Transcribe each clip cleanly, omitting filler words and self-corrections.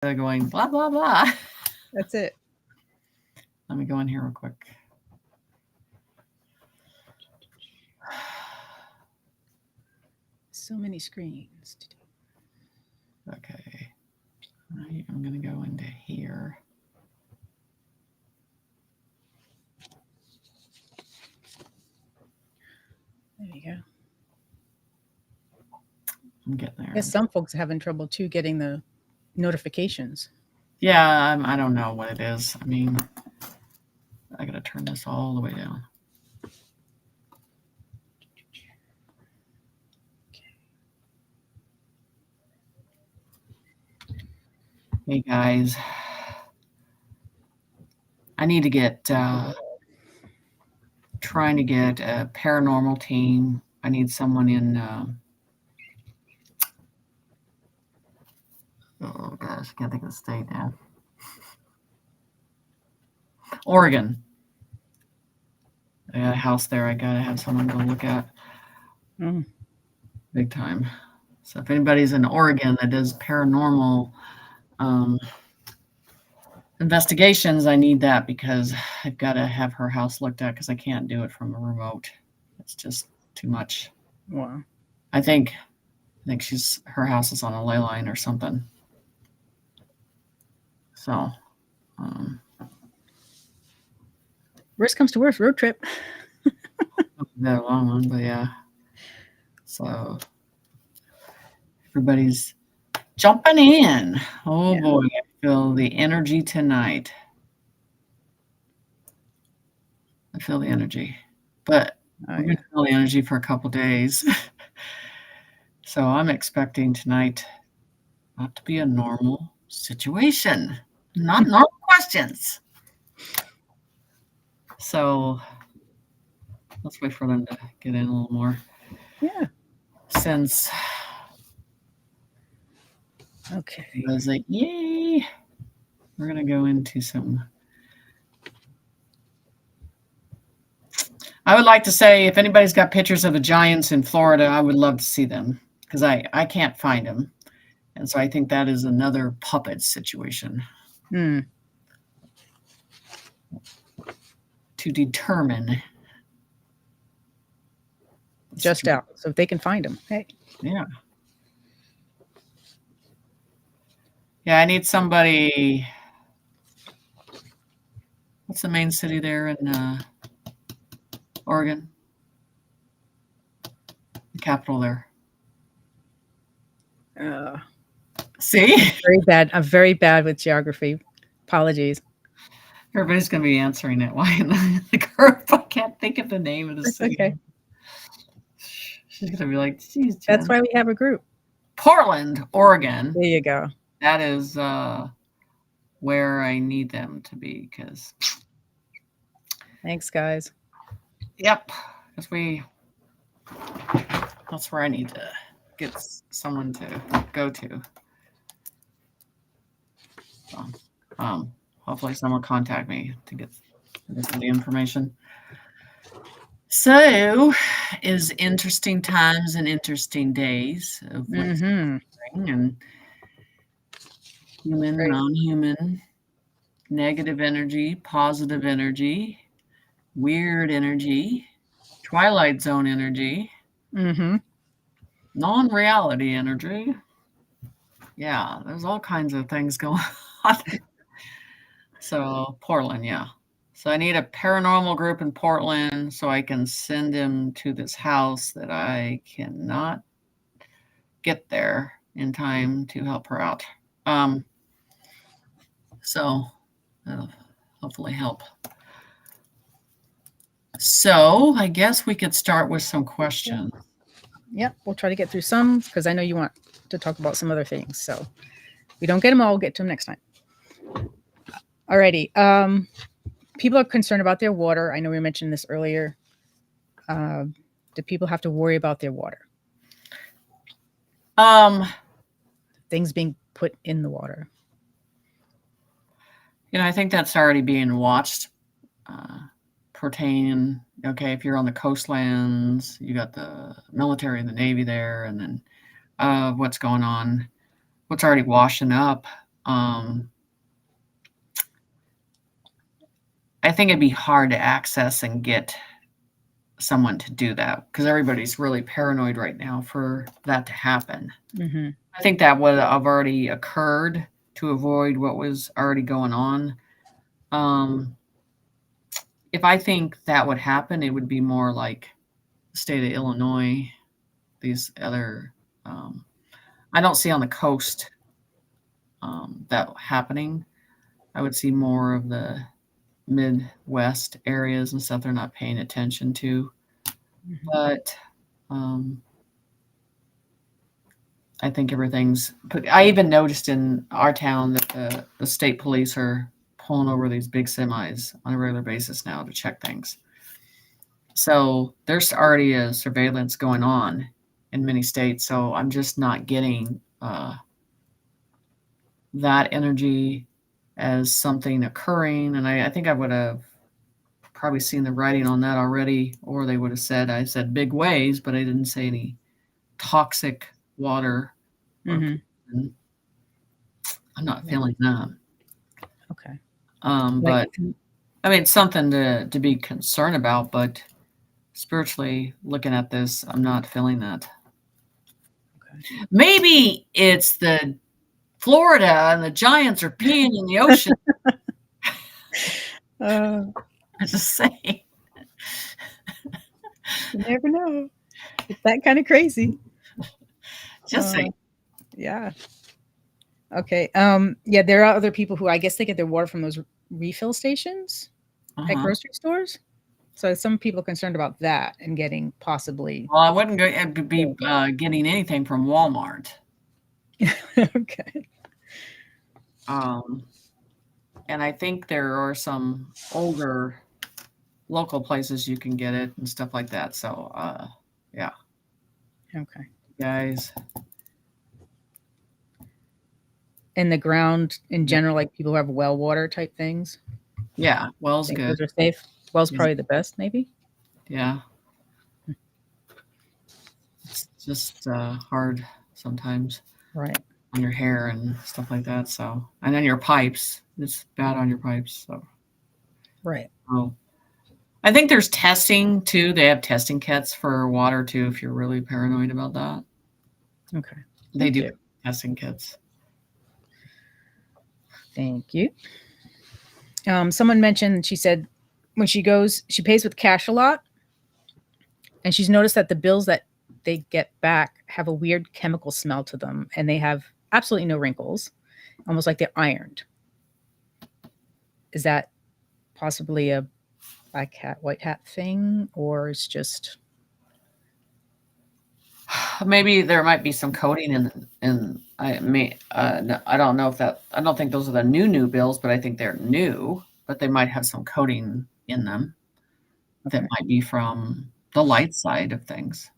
going blah, blah, blah. That's it. Let me go in here real quick. So many screens to do. Okay. All right, I'm going to go into here. There you go. I'm getting there. I guess some folks are having trouble too getting the notifications. Yeah, I don't know what it is. I mean, I got to turn this all the way down. Hey guys, I need to get trying to get a paranormal team. I need someone in oh gosh, I can't think of the state now. Oregon. I got a house there. I gotta have someone go look at. Big time. So if anybody's in Oregon that does paranormal investigations, I need that because I've got to have her house looked at because I can't do it from a remote. It's just too much. Wow. I think her house is on a ley line or something. So, worst comes to worst, road trip. that a long one, but yeah. So everybody's jumping in. Oh yeah. Boy, I feel the energy tonight. I feel the energy, but I'm going to feel the energy for a couple days. So I'm expecting tonight not to be a normal situation, not normal questions. So let's wait for them to get in a little more. Yeah. Since okay, I was like, yay, we're gonna go into some. I would like to say if anybody's got pictures of the giants in Florida, I would love to see them because I can't find them. And so I think that is another puppet situation. To determine. Just out. So if they can find them, hey. Yeah. Yeah, I need somebody. What's the main city there in Oregon? The capital there. See? I'm very bad with geography. Apologies. Everybody's going to be answering it. Why in the group? I can't think of the name of the city. Okay. She's going to be like, geez, Jen. That's why we have a group. Portland, Oregon. There you go. That is where I need them to be because. Thanks, guys. Yep. Because that's where I need to get someone to go to. So, hopefully someone will contact me to get the information. So, is interesting times and interesting days of what's and human, non-human, negative energy, positive energy, weird energy, Twilight Zone energy, non-reality energy. Yeah, there's all kinds of things going on. So Portland, yeah. So I need a paranormal group in Portland so I can send him to this house that I cannot get there in time to help her out. So that'll hopefully help. So I guess we could start with some questions. Yep, we'll try to get through some because I know you want to talk about some other things. So if we don't get them all, we'll get to them next time. Alrighty. People are concerned about their water. I know we mentioned this earlier. Do people have to worry about their water? Things being put in the water. I think that's already being watched. Pertaining, okay, if you're on the coastlands, you got the military and the Navy there, and then what's going on, what's already washing up Um, I think it'd be hard to access and get someone to do that because everybody's really paranoid right now for that to happen. Mm-hmm. I think that would have already occurred to avoid what was already going on. Um, if I think that would happen, it would be more like the state of Illinois, these other. Um, I don't see on the coast that happening. I would see more of the Midwest areas and stuff they're not paying attention to. Mm-hmm. But um, I think everything's. I even noticed in our town that the state police are pulling over these big semis on a regular basis now to check things. So there's already a surveillance going on in many states. So I'm just not getting that energy as something occurring. And I think I would have probably seen the writing on that already, or they would have said, I said big waves, but I didn't say any toxic water or Mm-hmm. poison. I'm not Yeah. feeling that. Okay. But I mean, it's something to be concerned about, but spiritually looking at this, I'm not feeling that. Okay. Maybe it's the Florida and the giants are peeing in the ocean. Uh, I just say, you never know. It's that kind of crazy. just say, Yeah. Okay. Yeah, there are other people who I guess they get their water from those refill stations at uh-huh. grocery stores. So some people are concerned about that and getting possibly. Well, I wouldn't go be getting anything from Walmart. Okay. Um, and I think there are some older local places you can get it and stuff like that. So, yeah, Okay. guys. And the ground in Yeah, general, like people who have well water type things, yeah, I well's think good. those are safe. Well's Yes. probably the best, maybe. Yeah, it's just hard sometimes Right. on your hair and stuff like that. So, and then your pipes, it's bad on your pipes. So, Right. oh, I think there's testing too. They have testing kits for water too. If you're really paranoid about that, Okay. they Thank do you. testing kits. Thank you. Someone mentioned, she said when she goes, she pays with cash a lot. And she's noticed that the bills that they get back have a weird chemical smell to them and they have absolutely no wrinkles, almost like they're ironed. Is that possibly a black hat, white hat thing, or it's just Maybe there might be some coating in I don't know if that I don't think those are the new bills, but I think they're new, but they might have some coating in them that okay? might be from the light side of things.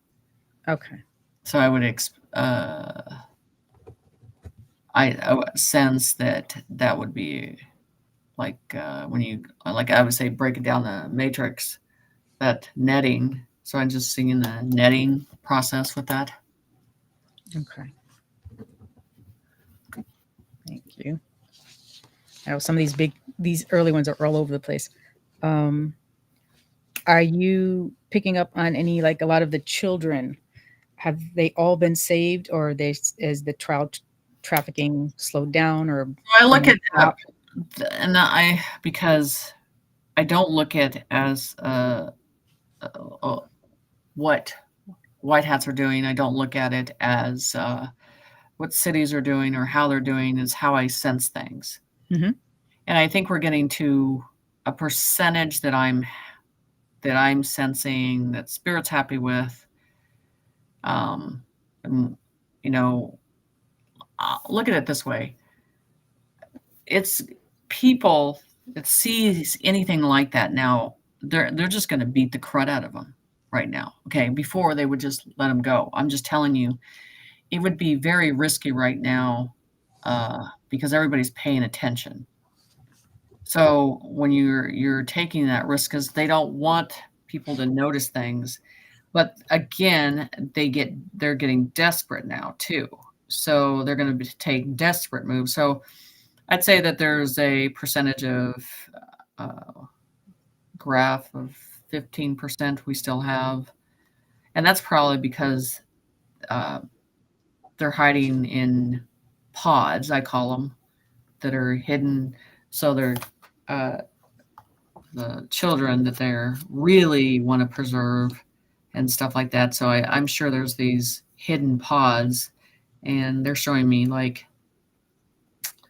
Okay. So I would I would sense that that would be like when you like I would say break it down the matrix, that netting. So I'm just seeing the netting process with that. Okay. Thank you. I know some of these early ones are all over the place. Um, are you picking up on any, like a lot of the children? Have they all been saved, or are they is the trafficking slowed down or I look at stopped? and I because I don't look at as what white hats are doing. I don't look at it as what cities are doing or how they're doing. Is how I sense things, Mhm. and I think we're getting to a percentage that I'm sensing that spirit's happy with. Um, and, you know, look at it this way: it's people that sees anything like that now. They're just going to beat the crud out of them right now. Okay, before they would just let them go. I'm just telling you, it would be very risky right now because everybody's paying attention. So when you're taking that risk, because they don't want people to notice things, but again, they're getting desperate now too. So they're going to take desperate moves. So I'd say that there's a percentage of graph of 15% we still have, and that's probably because uh, they're hiding in pods, I call them, that are hidden. So they're uh, the children that they're really want to preserve and stuff like that. So I'm sure there's these hidden pods, and they're showing me like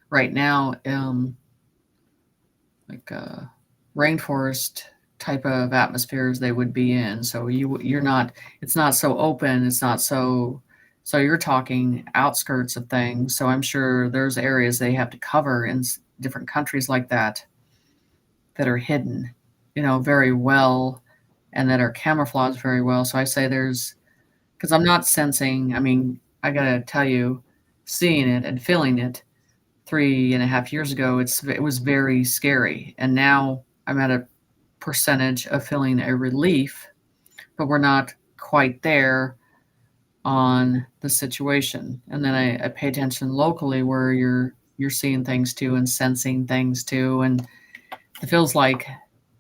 right now, like rainforest type of atmospheres they would be in. So you're not. It's not so open. It's not so. So you're talking outskirts of things. So I'm sure there's areas they have to cover in different countries like that are hidden, very well, and that are camouflaged very well. So I say there's, because I'm not sensing. I mean, I gotta tell you, seeing it and feeling it 3.5 years ago, it was very scary, and now I'm at a percentage of feeling a relief, but we're not quite there on the situation. And then I pay attention locally where you're seeing things too and sensing things too, and it feels like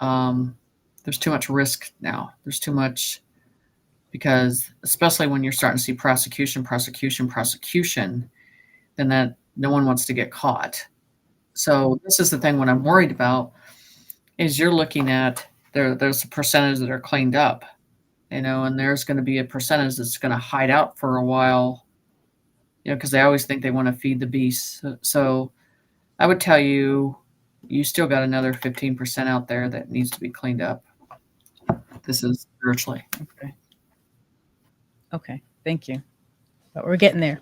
there's too much risk now. There's too much, because especially when you're starting to see prosecution, then that no one wants to get caught. So this is the thing. What I'm worried about is you're looking at there's a percentage that are cleaned up, and there's going to be a percentage that's going to hide out for a while, because they always think they want to feed the beast. So I would tell you, you still got another 15% out there that needs to be cleaned up. This is spiritually. Okay. Okay, thank you. But we're getting there,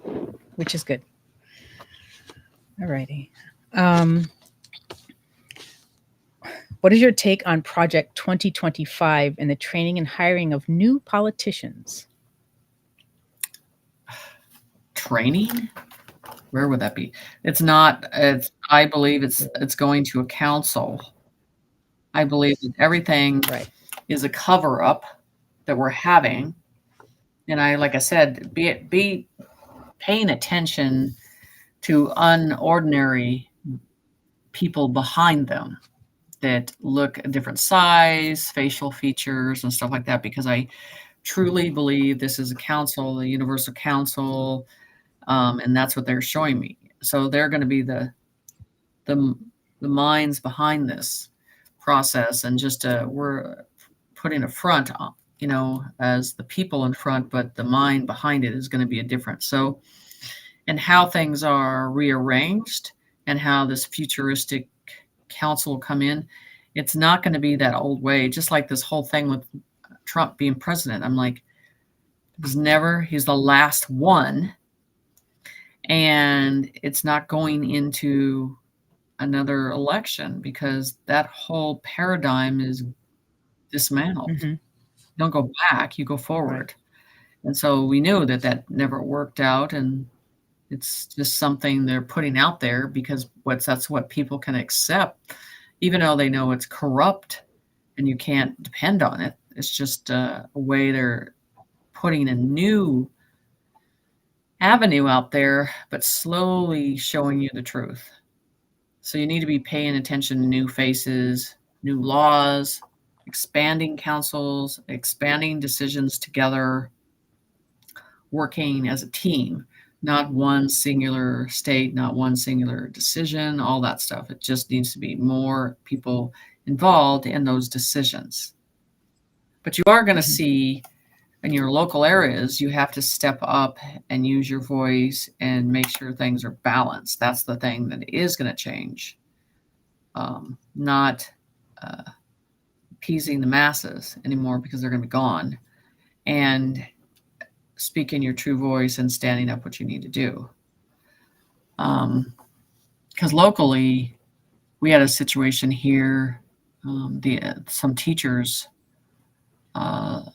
which is good. All righty. What is your take on Project 2025 and the training and hiring of new politicians? Training? Where would that be? It's not. I believe it's going to a council. I believe that everything is a cover up that we're having, and like I said, be paying attention to unordinary people behind them that look a different size, facial features, and stuff like that, because I truly believe this is a council, the universal council, and that's what they're showing me. So they're going to be the minds behind this process, and just we're putting a front, as the people in front, but the mind behind it is going to be a different. So, and how things are rearranged and how this futuristic council will come in, it's not going to be that old way. Just like this whole thing with Trump being president, I'm like, he's the last one, and it's not going into another election because that whole paradigm is dismantled. Mm-hmm. Don't go back, you go forward. Right. And so we knew that never worked out, and it's just something they're putting out there because that's what people can accept, even though they know it's corrupt and you can't depend on it. It's just a way they're putting a new avenue out there, but slowly showing you the truth. So you need to be paying attention to new faces, new laws, expanding councils, expanding decisions together, working as a team, not one singular state, not one singular decision, all that stuff. It just needs to be more people involved in those decisions. But you are going to see in your local areas, you have to step up and use your voice and make sure things are balanced. That's the thing that is going to change. Not appeasing the masses anymore because they're going to be gone, and speaking your true voice and standing up what you need to do. Because locally, we had a situation here. Some teachers, an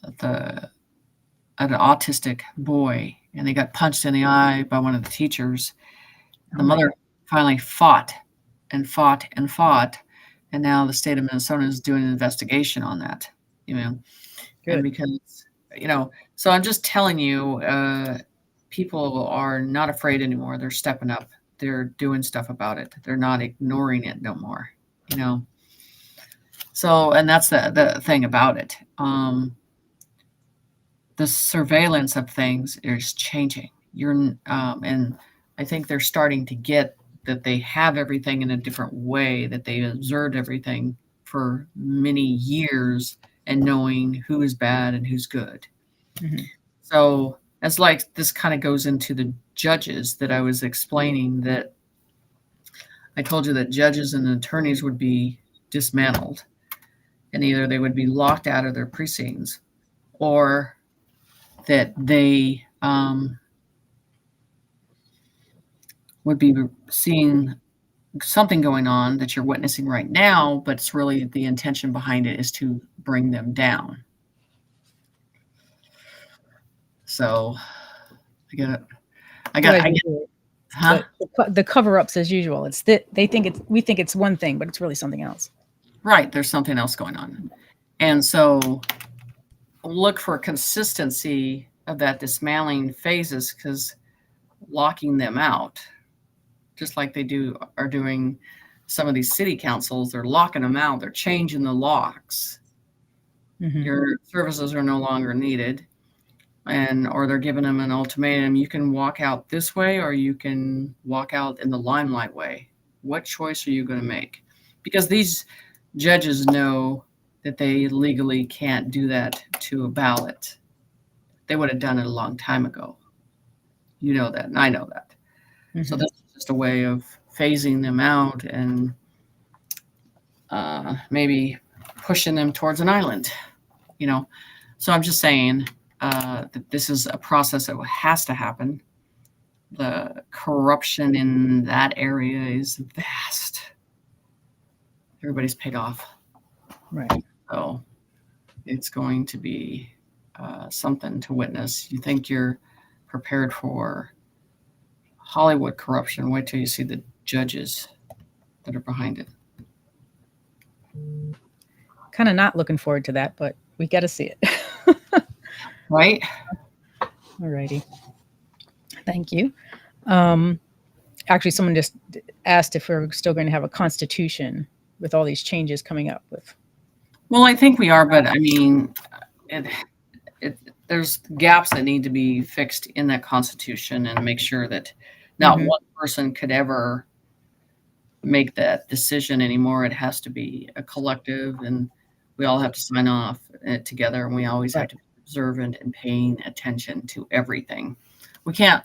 autistic boy, and they got punched in the eye by one of the teachers. The mother finally fought, and now the state of Minnesota is doing an investigation on that. Good. And because so I'm just telling you, people are not afraid anymore. They're stepping up. they're doing stuff about it. They're not ignoring it no more, you know. So, and that's the thing about it. The surveillance of things is changing. And I think they're starting to get that they have everything in a different way, that they observed everything for many years and knowing who is bad and who's good. Mhm. So as like this kind of goes into the judges that I was explaining, that I told you that judges and attorneys would be dismantled, and either they would be locked out of their precincts, or that they would be seeing something going on that you're witnessing right now, but it's really the intention behind it is to bring them down. So I get it. I get it. Huh? The cover-ups as usual. It's that we think it's one thing, but it's really something else. Right. There's something else going on. And so look for consistency of that dismantling phases, because locking them out, just like they are doing some of these city councils, they're locking them out. They're changing the locks. Mhm. Your services are no longer needed, or they're giving them an ultimatum. You can walk out this way, or you can walk out in the limelight way. What choice are you going to make? Because these judges know that they legally can't do that to a ballot. They would have done it a long time ago. You know that, and I know that. So Mhm. this is just a way of phasing them out and maybe pushing them towards an island, you know. So I'm just saying that this is a process that has to happen. The corruption in that area is vast. Everybody's paid off. Right. So it's going to be something to witness. You think you're prepared for Hollywood corruption? Wait till you see the judges that are behind it. Kind of not looking forward to that, but we got to see it. Right? All righty. Thank you. Actually, someone just asked if we're still going to have a constitution with all these changes coming up with. Well, I think we are, but I mean, there's gaps that need to be fixed in that Constitution, and make sure that not one person could ever make that decision anymore. It has to be a collective, and we all have to sign off together, and we always have to be observant and paying attention to everything. We can't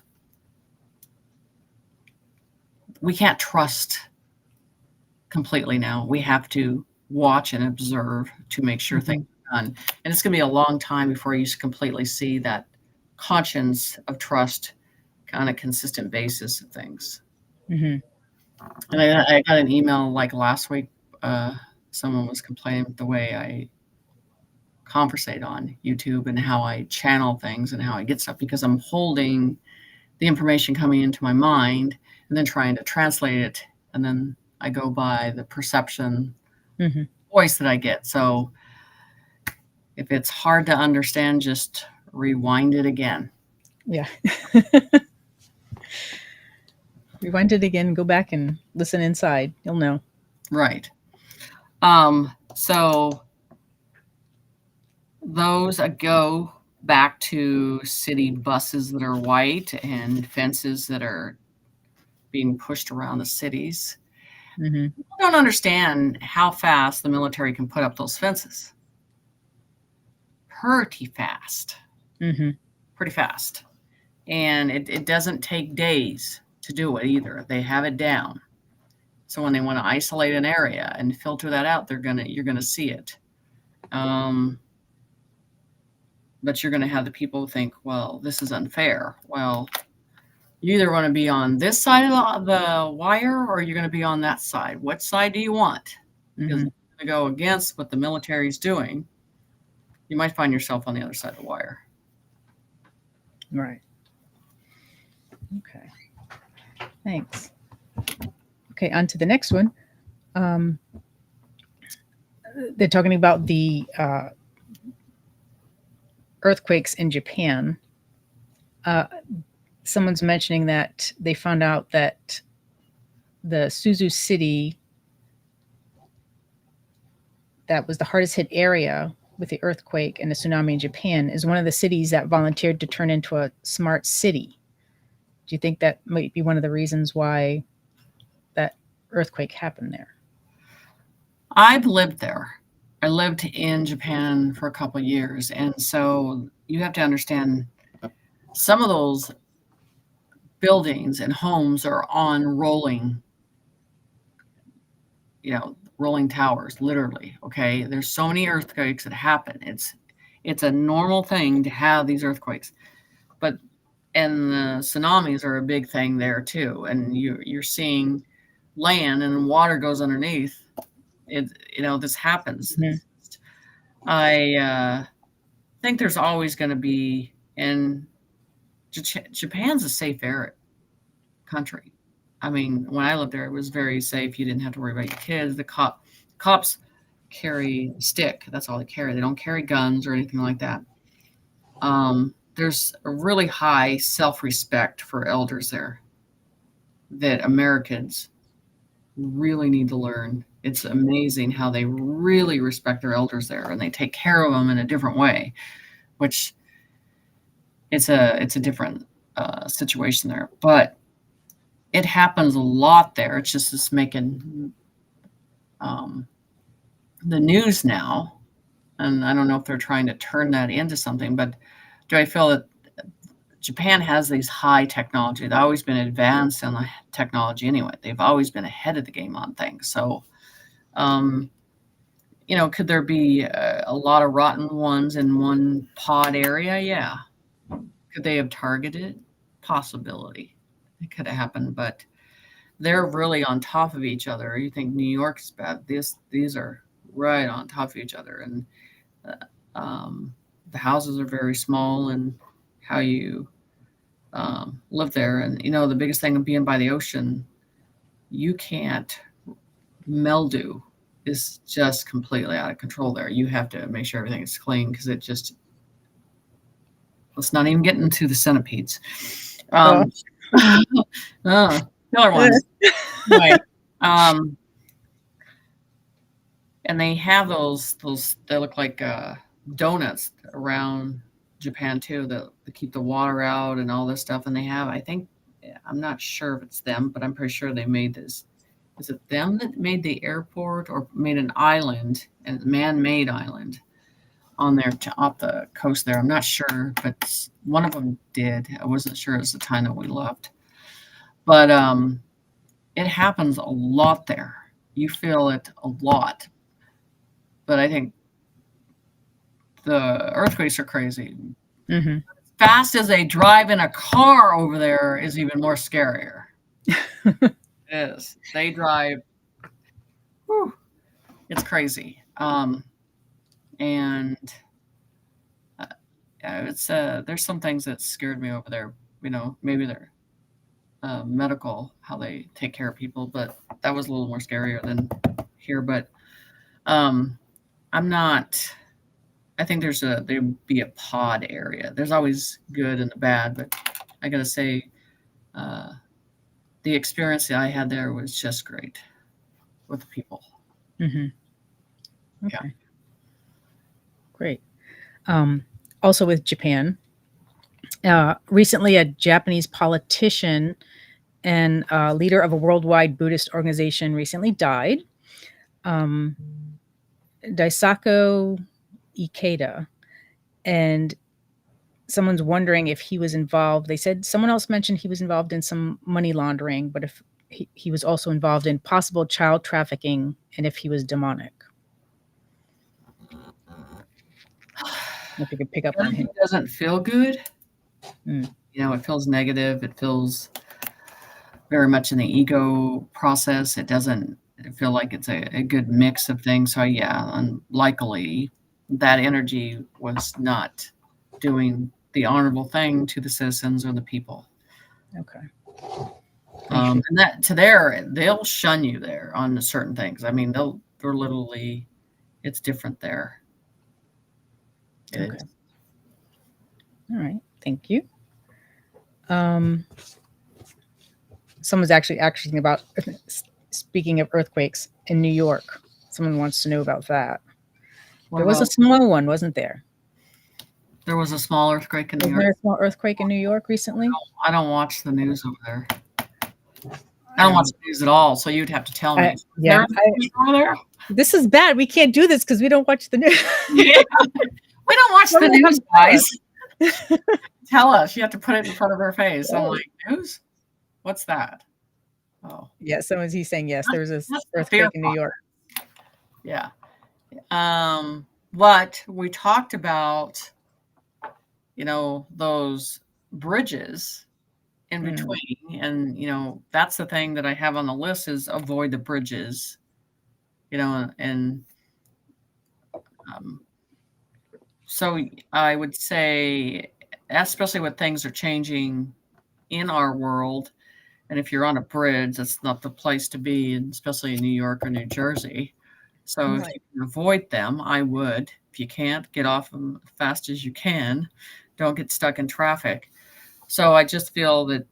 trust completely now. We have to watch and observe to make sure things are done. And it's going to be a long time before you completely see that conscience of trust on a consistent basis of things. Mm-hmm. And I got an email like last week. Someone was complaining the way I conversate on YouTube and how I channel things and how I get stuff, because I'm holding the information coming into my mind and then trying to translate it, and then I go by the perception voice that I get. So if it's hard to understand, just rewind it again. Yeah. Rewind it again, go back and listen inside. You'll know. Right. So those go back to city buses that are white and fences that are being pushed around the cities. People don't understand how fast the military can put up those fences. Pretty fast. Pretty fast. And it doesn't take days to do it either. They have it down. So when they want to isolate an area and filter that out, you're gonna see it. But you're gonna have the people think, well, this is unfair. Well, you either want to be on this side of the wire, or you're going to be on that side. What side do you want? Because if you're going to go against what the military is doing, you might find yourself on the other side of the wire. Right. Okay. Thanks. Okay, on to the next one. They're talking about the earthquakes in Japan. Someone's mentioning that they found out that the Suzu city that was the hardest hit area with the earthquake and the tsunami in Japan is one of the cities that volunteered to turn into a smart city. Do you think that might be one of the reasons why that earthquake happened there? I've lived there. I lived in Japan for a couple of years, and so you have to understand some of those buildings and homes are on rolling towers, literally. Okay, there's so many earthquakes that happen. It's a normal thing to have these earthquakes, but and the tsunamis are a big thing there too. And you're seeing land and water goes underneath. This happens. Mhm. I think there's always going to be, and Japan's a safe country. I mean, when I lived there, it was very safe. You didn't have to worry about your kids. The cops carry a stick. That's all they carry. They don't carry guns or anything like that. There's a really high self-respect for elders there that Americans really need to learn. It's amazing how they really respect their elders there, and they take care of them in a different way, which it's a different situation there. But it happens a lot there. It's making the news now, and I don't know if they're trying to turn that into something. But do I feel that Japan has these high technology? They've always been advanced in the technology anyway. They've always been ahead of the game on things. So, could there be a lot of rotten ones in one pod area? Yeah. Could they have targeted? Possibility. It could have happened, but they're really on top of each other. You think New York's bad? These are right on top of each other, and uh, the houses are very small, and how you live there. And the biggest thing of being by the ocean, you can't mildew is just completely out of control there. You have to make sure everything is clean because let's not even get into the centipedes. Oh. Um, killer ones. Anyway, and they have those they look like donuts around Japan too that keep the water out and all this stuff. And they have, I think, I'm not sure if it's them, but I'm pretty sure they made this. Is it them that made the airport or made an island, a man-made island on there off the coast there? I'm not sure, but one of them did. I wasn't sure at the time that we left, but it happens a lot there. You feel it a lot, but I think the earthquakes are crazy. Mm-hmm. Fast as they drive in a car over there is even more scarier. It is. They drive. Whew, it's crazy. And yeah, it's there's some things that scared me over there. Maybe they're medical, how they take care of people, but that was a little more scarier than here. But I'm not. I think there'd be a pod area. There's always good and the bad, but I gotta say, uh, the experience that I had there was just great with the people. Mm-hmm. Yeah. Okay. Great. Also with Japan, recently a Japanese politician and leader of a worldwide Buddhist organization recently died. Daisaku Ikeda, and someone's wondering if he was involved. They said someone else mentioned he was involved in some money laundering, but if he was also involved in possible child trafficking and if he was demonic. If you could pick up on him. It doesn't feel good. Mm. It feels negative. It feels very much in the ego process. It doesn't feel like it's a good mix of things. So yeah, unlikely that energy was not doing the honorable thing to the citizens or the people. Okay. And that they'll shun you there on certain things. I mean, they're literally, it's different there. It Okay. is. All right. Thank you. Um, Someone's actually asking about, speaking of earthquakes in New York. Someone wants to know about that. There was a small one, wasn't there? There was a small earthquake in New Was York. there a small earthquake in New York recently? I don't watch the news over there. I don't watch the news at all, so you'd have to tell me. Yeah, over there? This is bad. We can't do this because we don't watch the news. Yeah. We don't watch the news, guys. Tell us. You have to put it in front of her face. I'm like, news? What's that? Oh. Yeah, he's saying yes, there was an earthquake in New York. Yeah. But we talked about, those bridges in between. And, that's the thing that I have on the list is avoid the bridges, and so I would say, especially when things are changing in our world, and if you're on a bridge, that's not the place to be, and especially in New York or New Jersey. So if you can avoid them, I would. If you can't, get off them as fast as you can. Don't get stuck in traffic. So I just feel that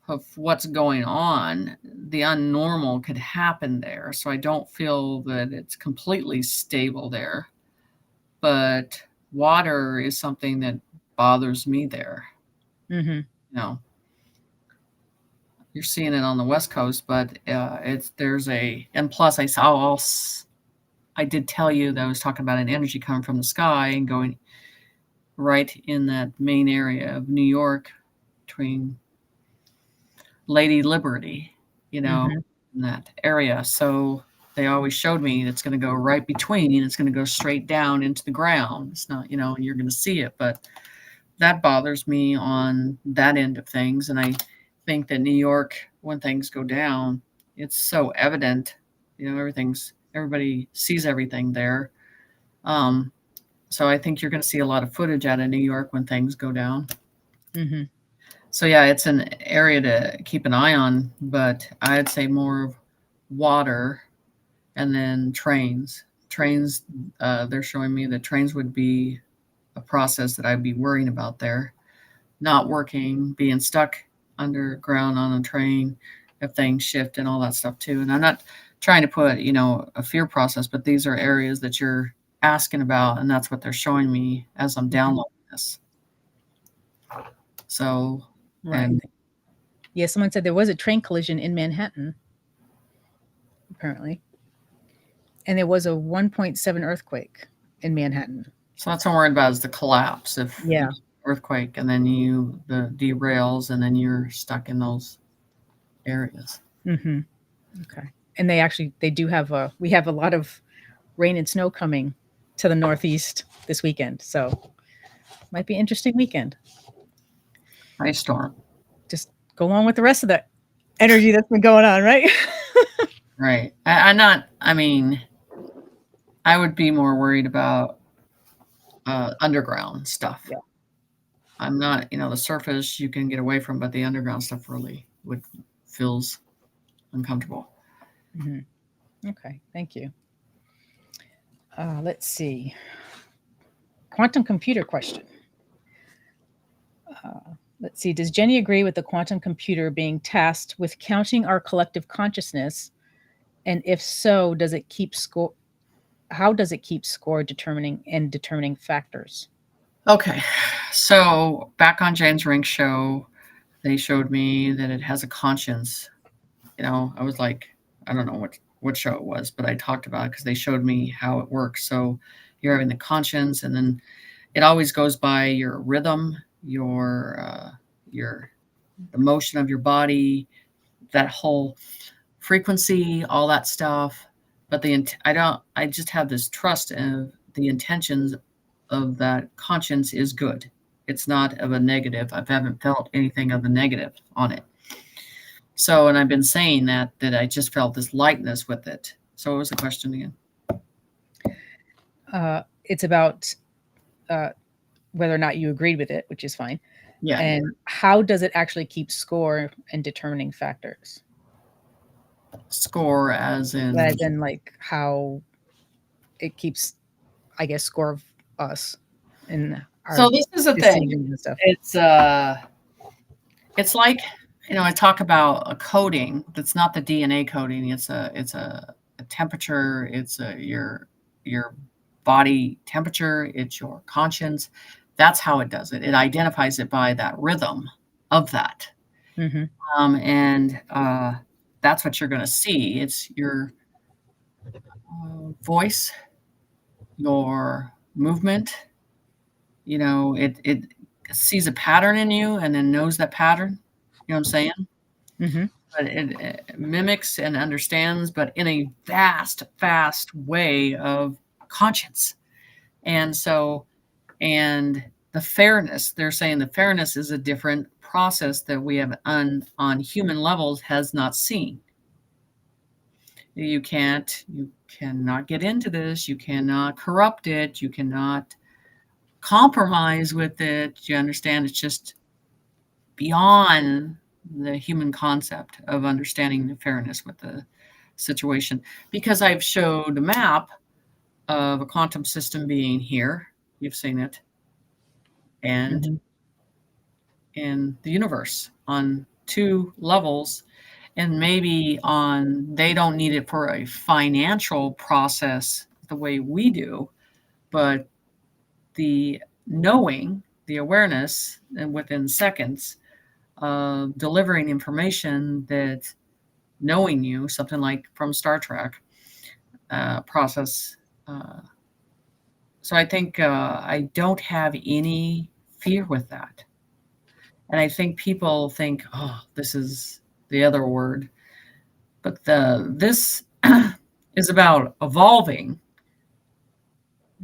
of what's going on, the unnormal could happen there. So I don't feel that it's completely stable there. But water is something that bothers me there. Mm-hmm. You're seeing it on the West Coast, but and plus I did tell you that I was talking about an energy coming from the sky and going right in that main area of New York between Lady Liberty, in that area. So they always showed me it's going to go right between, and it's going to go straight down into the ground. It's not, and you're going to see it, but that bothers me on that end of things. And I think that New York, when things go down, it's so evident, everybody sees everything there. So I think you're going to see a lot of footage out of New York when things go down. Mm-hmm. So yeah, it's an area to keep an eye on, but I'd say more of water and then trains. Trains, they're showing me that trains would be a process that I'd be worrying about there. Not working, being stuck underground on a train if things shift and all that stuff too. And I'm not trying to put, a fear process, but these are areas that you're asking about, and that's what they're showing me as I'm downloading this. So, right. Yeah, someone said there was a train collision in Manhattan, apparently. And there was a 1.7 earthquake in Manhattan. So that's what I'm worried about is the collapse. If earthquake and then the derails and then you're stuck in those areas. Mm-hmm. Okay. And we have a lot of rain and snow coming to the Northeast this weekend. So might be an interesting weekend. Ice storm. Just go along with the rest of the energy that's been going on, right? Right. I would be more worried about underground stuff. Yeah. I'm not, the surface you can get away from, but the underground stuff really feels uncomfortable. Mm-hmm. Okay, thank you. Let's see. Quantum computer question. Let's see. Does Jenny agree with the quantum computer being tasked with counting our collective consciousness? And if so, does it keep score? How does it keep score determining factors? Okay. So back on James Rink's show, they showed me that it has a conscience. I was like, I don't know what show it was, but I talked about it because they showed me how it works. So you're having the conscience, and then it always goes by your rhythm, the motion of your body, that whole frequency, all that stuff. But I just have this trust of the intentions of that conscience is good. It's not of a negative. I haven't felt anything of the negative on it. So, and I've been saying that I just felt this lightness with it. So what was the question again? It's about whether or not you agreed with it, which is fine. Yeah. And how does it actually keep score and determining factors? Score as in like how it keeps, I guess, score of us and our so this is a thing. And stuff. It's It's like, I talk about a coding that's not the DNA coding. It's a temperature. It's your body temperature. It's your conscience. That's how it does it. It identifies it by that rhythm of that, Mm-hmm. and that's what you're going to see. It's your voice, your movement. It sees a pattern in you and then knows that pattern. You know what I'm saying? Mm-hmm. But it mimics and understands, but in a vast, fast way of conscience. And so, and the fairness, they're saying the fairness is a different process that we have on human levels has not seen. You cannot get into this. You cannot corrupt it. You cannot compromise with it. You understand? It's just beyond the human concept of understanding the fairness with the situation. Because I've showed a map of a quantum system being here, you've seen it, and Mm-hmm. in the universe on two levels, and maybe on they don't need it for a financial process the way we do, but the knowing, the awareness, and within seconds of delivering information that knowing you, something like from Star Trek process. Uh, so I think I don't have any fear with that. And I think people think, oh, this is the other word, but this is about evolving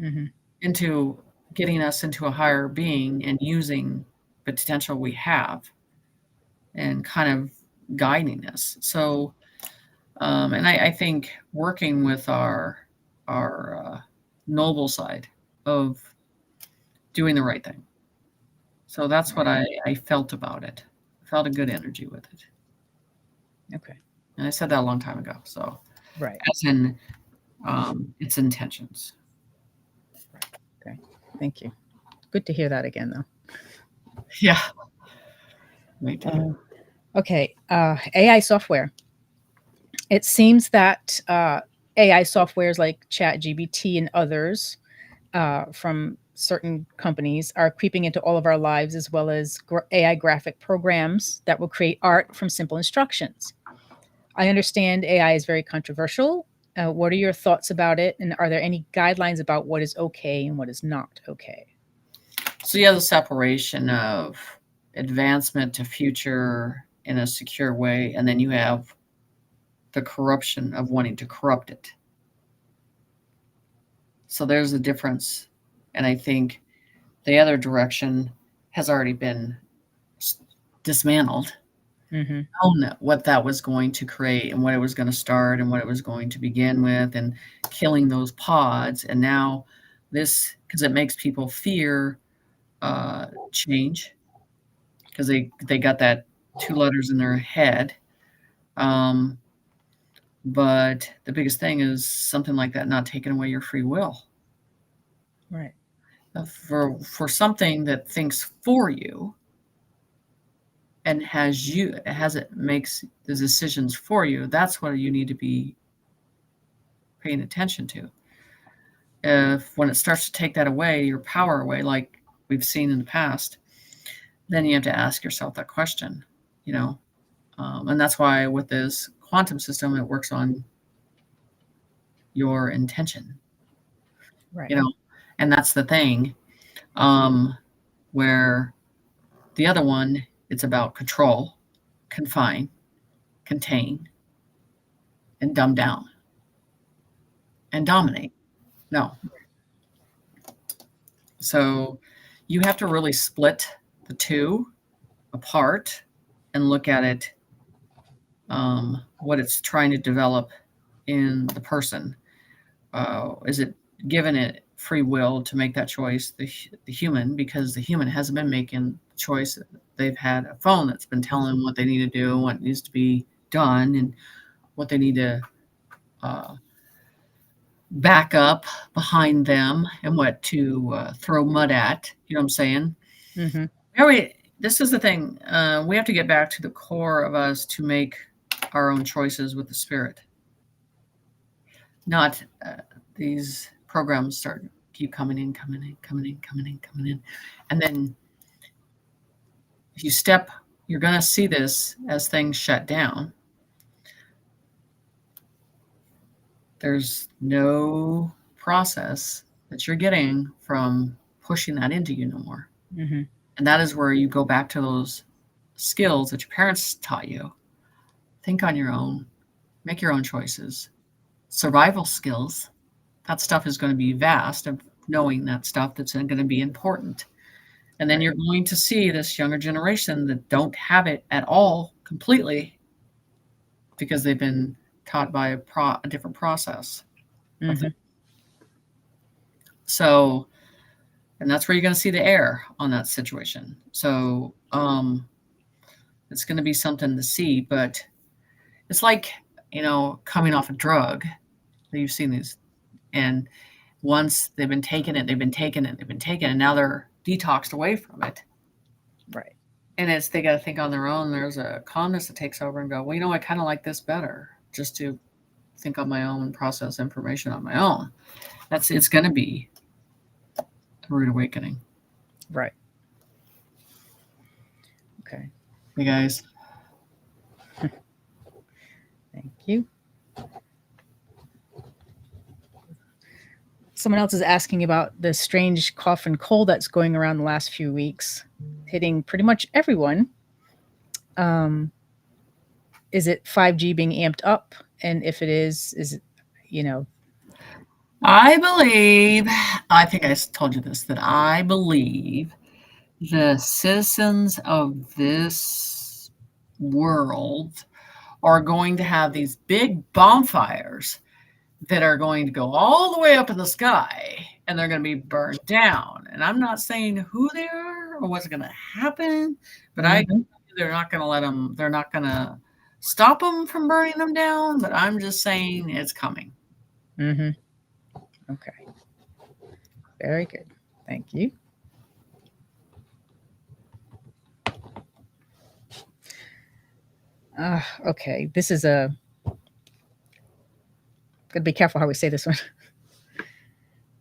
Mm-hmm. into getting us into a higher being and using the potential we have and kind of guiding us. So, and I think working with our noble side of doing the right thing. So that's what Right. I felt about it. I felt a good energy with it. Okay. And I said that a long time ago. So, Right. as in its intentions. Right. Okay. Thank you. Good to hear that again, though. Yeah. Right. Okay. AI software. It seems that AI softwares like ChatGPT and others from certain companies are creeping into all of our lives, as well as AI graphic programs that will create art from simple instructions. I understand AI is very controversial. What are your thoughts about it? And are there any guidelines about what is okay and what is not okay? So you have the separation of advancement to future in a secure way, and then you have the corruption of wanting to corrupt it. So there's a difference. And I think the other direction has already been dismantled, Mm-hmm. known what that was going to create and what it was going to start and what it was going to begin with, and killing those pods. And now this, because it makes people fear change, because they got that two letters in their head. Um, but the biggest thing is something like that not taking away your free will. Right. For something that thinks for you and has it makes the decisions for you, that's what you need to be paying attention to. If when it starts to take that away, your power away, like we've seen in the past, then you have to ask yourself that question, you know. And that's why with this quantum system, it works on your intention, Right. you know. And that's the thing, where the other one, it's about control, confine, contain, and dumb down and dominate. No. So you have to really split the two apart and look at it, what it's trying to develop in the person. Is it given it free will to make that choice, the human, because the human hasn't been making the choice. They've had a phone that's been telling them what they need to do, what needs to be done, and what they need to uh, back up behind them and what to throw mud at. You know what I'm saying? Mm-hmm. Very, this is the thing. We have to get back to the core of us to make our own choices with the spirit. Not these programs start keep coming in, coming in, coming in, coming in, coming in, and then if you step, you're going to see this as things shut down. There's no process that you're getting from pushing that into you no more. Mm-hmm. And that is where you go back to those skills that your parents taught you. Think on your own, make your own choices. Survival skills, that stuff is going to be vast of knowing that stuff that's going to be important. And then you're going to see this younger generation that don't have it at all completely because they've been taught by a different process. Mm-hmm. So, and that's where you're going to see the error on that situation. So, it's going to be something to see, but it's like, coming off a drug. You've seen these, and once they've been taking it, and now they're detoxed away from it. Right. And they got to think on their own. There's a calmness that takes over and go, well, I kind of like this better, just to think on my own and process information on my own. It's going to be a rude awakening. Right. Okay. Hey guys. Thank you. Someone else is asking about the strange cough and cold that's going around the last few weeks, hitting pretty much everyone. Is it 5G being amped up? And if it is it, I think I told you this, that I believe the citizens of this world are going to have these big bonfires that are going to go all the way up in the sky, and they're going to be burned down. And I'm not saying who they are or what's going to happen, but they're not going to let them, they're not going to stop them from burning them down, but I'm just saying it's coming. Mm-hmm. Okay. Very good. Thank you. Okay. This is gotta be careful how we say this one.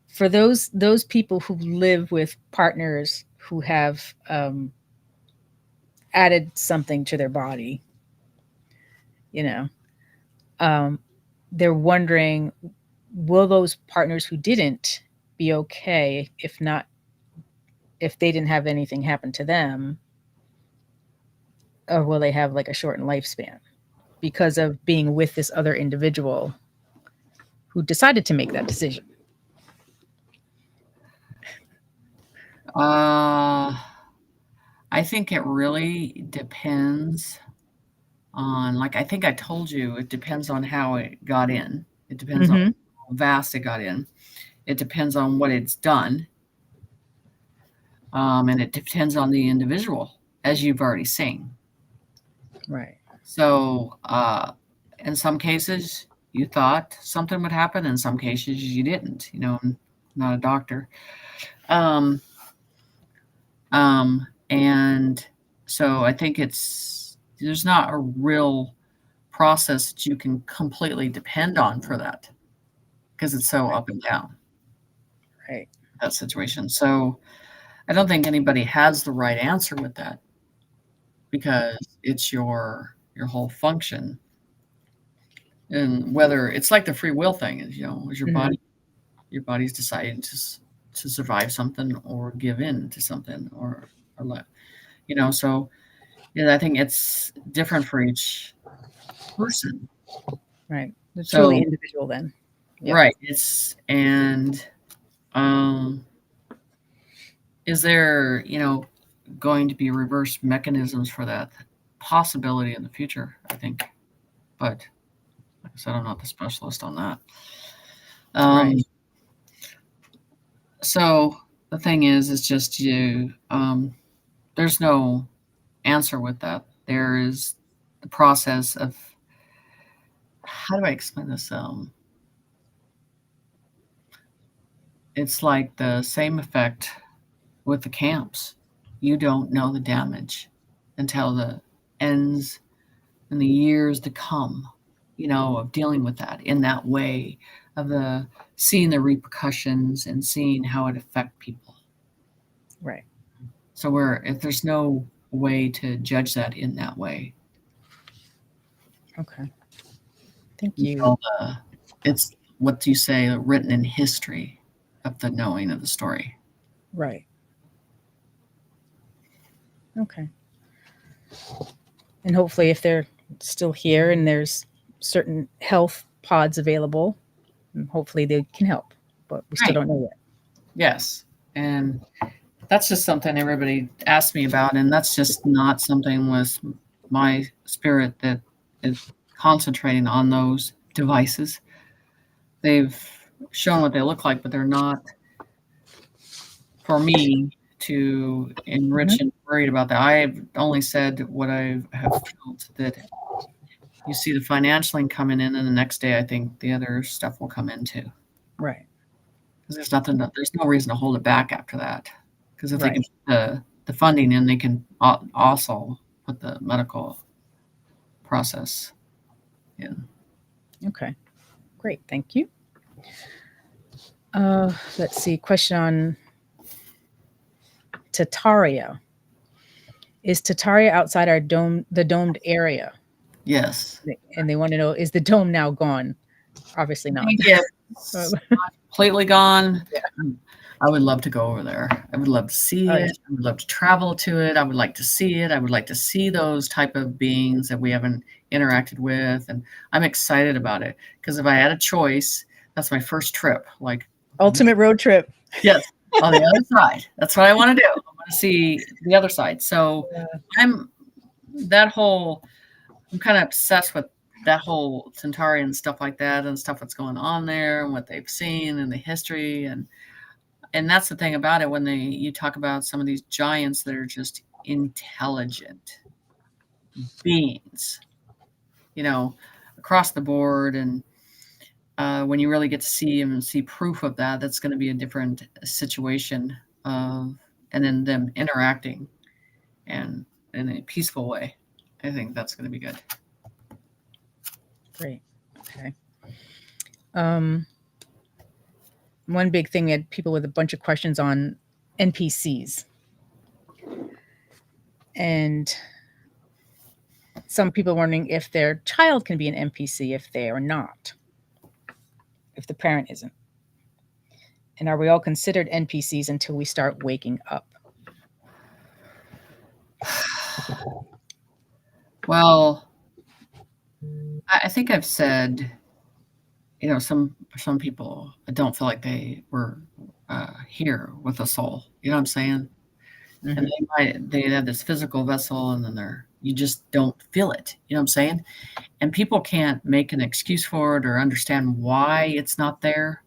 For those people who live with partners who have added something to their body, they're wondering, will those partners who didn't be okay if they didn't have anything happen to them, or will they have like a shortened lifespan because of being with this other individual who decided to make that decision? I think it really depends on, like, I think I told you, it depends on how it got in. It depends on how vast it got in. It depends on what it's done. And it depends on the individual, as you've already seen. Right. So, in some cases, you thought something would happen. In some cases, you didn't. I'm not a doctor. And so I think there's not a real process that you can completely depend on for that, because it's so up and down. Right. That situation. So I don't think anybody has the right answer with that, because it's your whole function. And whether it's like the free will thing is, is your body's deciding to survive something or give in to something or let, so I think it's different for each person. Right. It's truly individual then. Yep. Right. Is there, going to be reverse mechanisms for that possibility in the future? I think, but like I said, I'm not the specialist on that. Right. So the thing is just there's no answer with that. There is the process of, how do I explain this? It's like the same effect with the camps. you don't know the damage until the ends and the years to come, of dealing with that in that way, of the seeing the repercussions and seeing how it affect people. Right. So if there's no way to judge that in that way, Okay. Thank you. until it's what do you say, written in history of the knowing of the story. Right. Okay. And hopefully, if they're still here and there's certain health pods available, hopefully they can help. But we still Right. don't know yet. Yes. And that's just something everybody asks me about, and that's just not something with my spirit that is concentrating on those devices. They've shown what they look like, but they're not for me to enrich and worried about that. I've only said what I have felt, that you see the financial income coming in, and the next day I think the other stuff will come in too. Right. Because there's no reason to hold it back after that. Because if they Right. can put the funding in, they can also put the medical process in. Okay. Great. Thank you. Let's see. Question on Tataria. Is Tataria outside the domed area? Yes. And they want to know, is the dome now gone? Obviously not. It's not completely gone. Yeah. I would love to go over there. I would love to see Oh, it. yeah. I would love to travel to it. I would like to see it. I would like to see those type of beings that we haven't interacted with. And I'm excited about it, because if I had a choice, that's my first trip. Like, Ultimate road trip. yes, on the other side. That's what I want to do. I want to see the other side. So I'm kind of obsessed with that whole Centauri and stuff like that, and stuff that's going on there and what they've seen and the history. And that's the thing about it, when you talk about some of these giants that are just intelligent beings, across the board. And when you really get to see them and see proof of that, that's going to be a different situation. And then them interacting and in a peaceful way. I think that's going to be good. Great. Okay. One big thing, we had people with a bunch of questions on NPCs. And some people wondering if their child can be an NPC if they are not, if the parent isn't. And are we all considered NPCs until we start waking up? Well, I think I've said, some people don't feel like they were here with a soul. You know what I'm saying? Mhm. And they have this physical vessel, and then you just don't feel it. You know what I'm saying? And people can't make an excuse for it or understand why it's not there,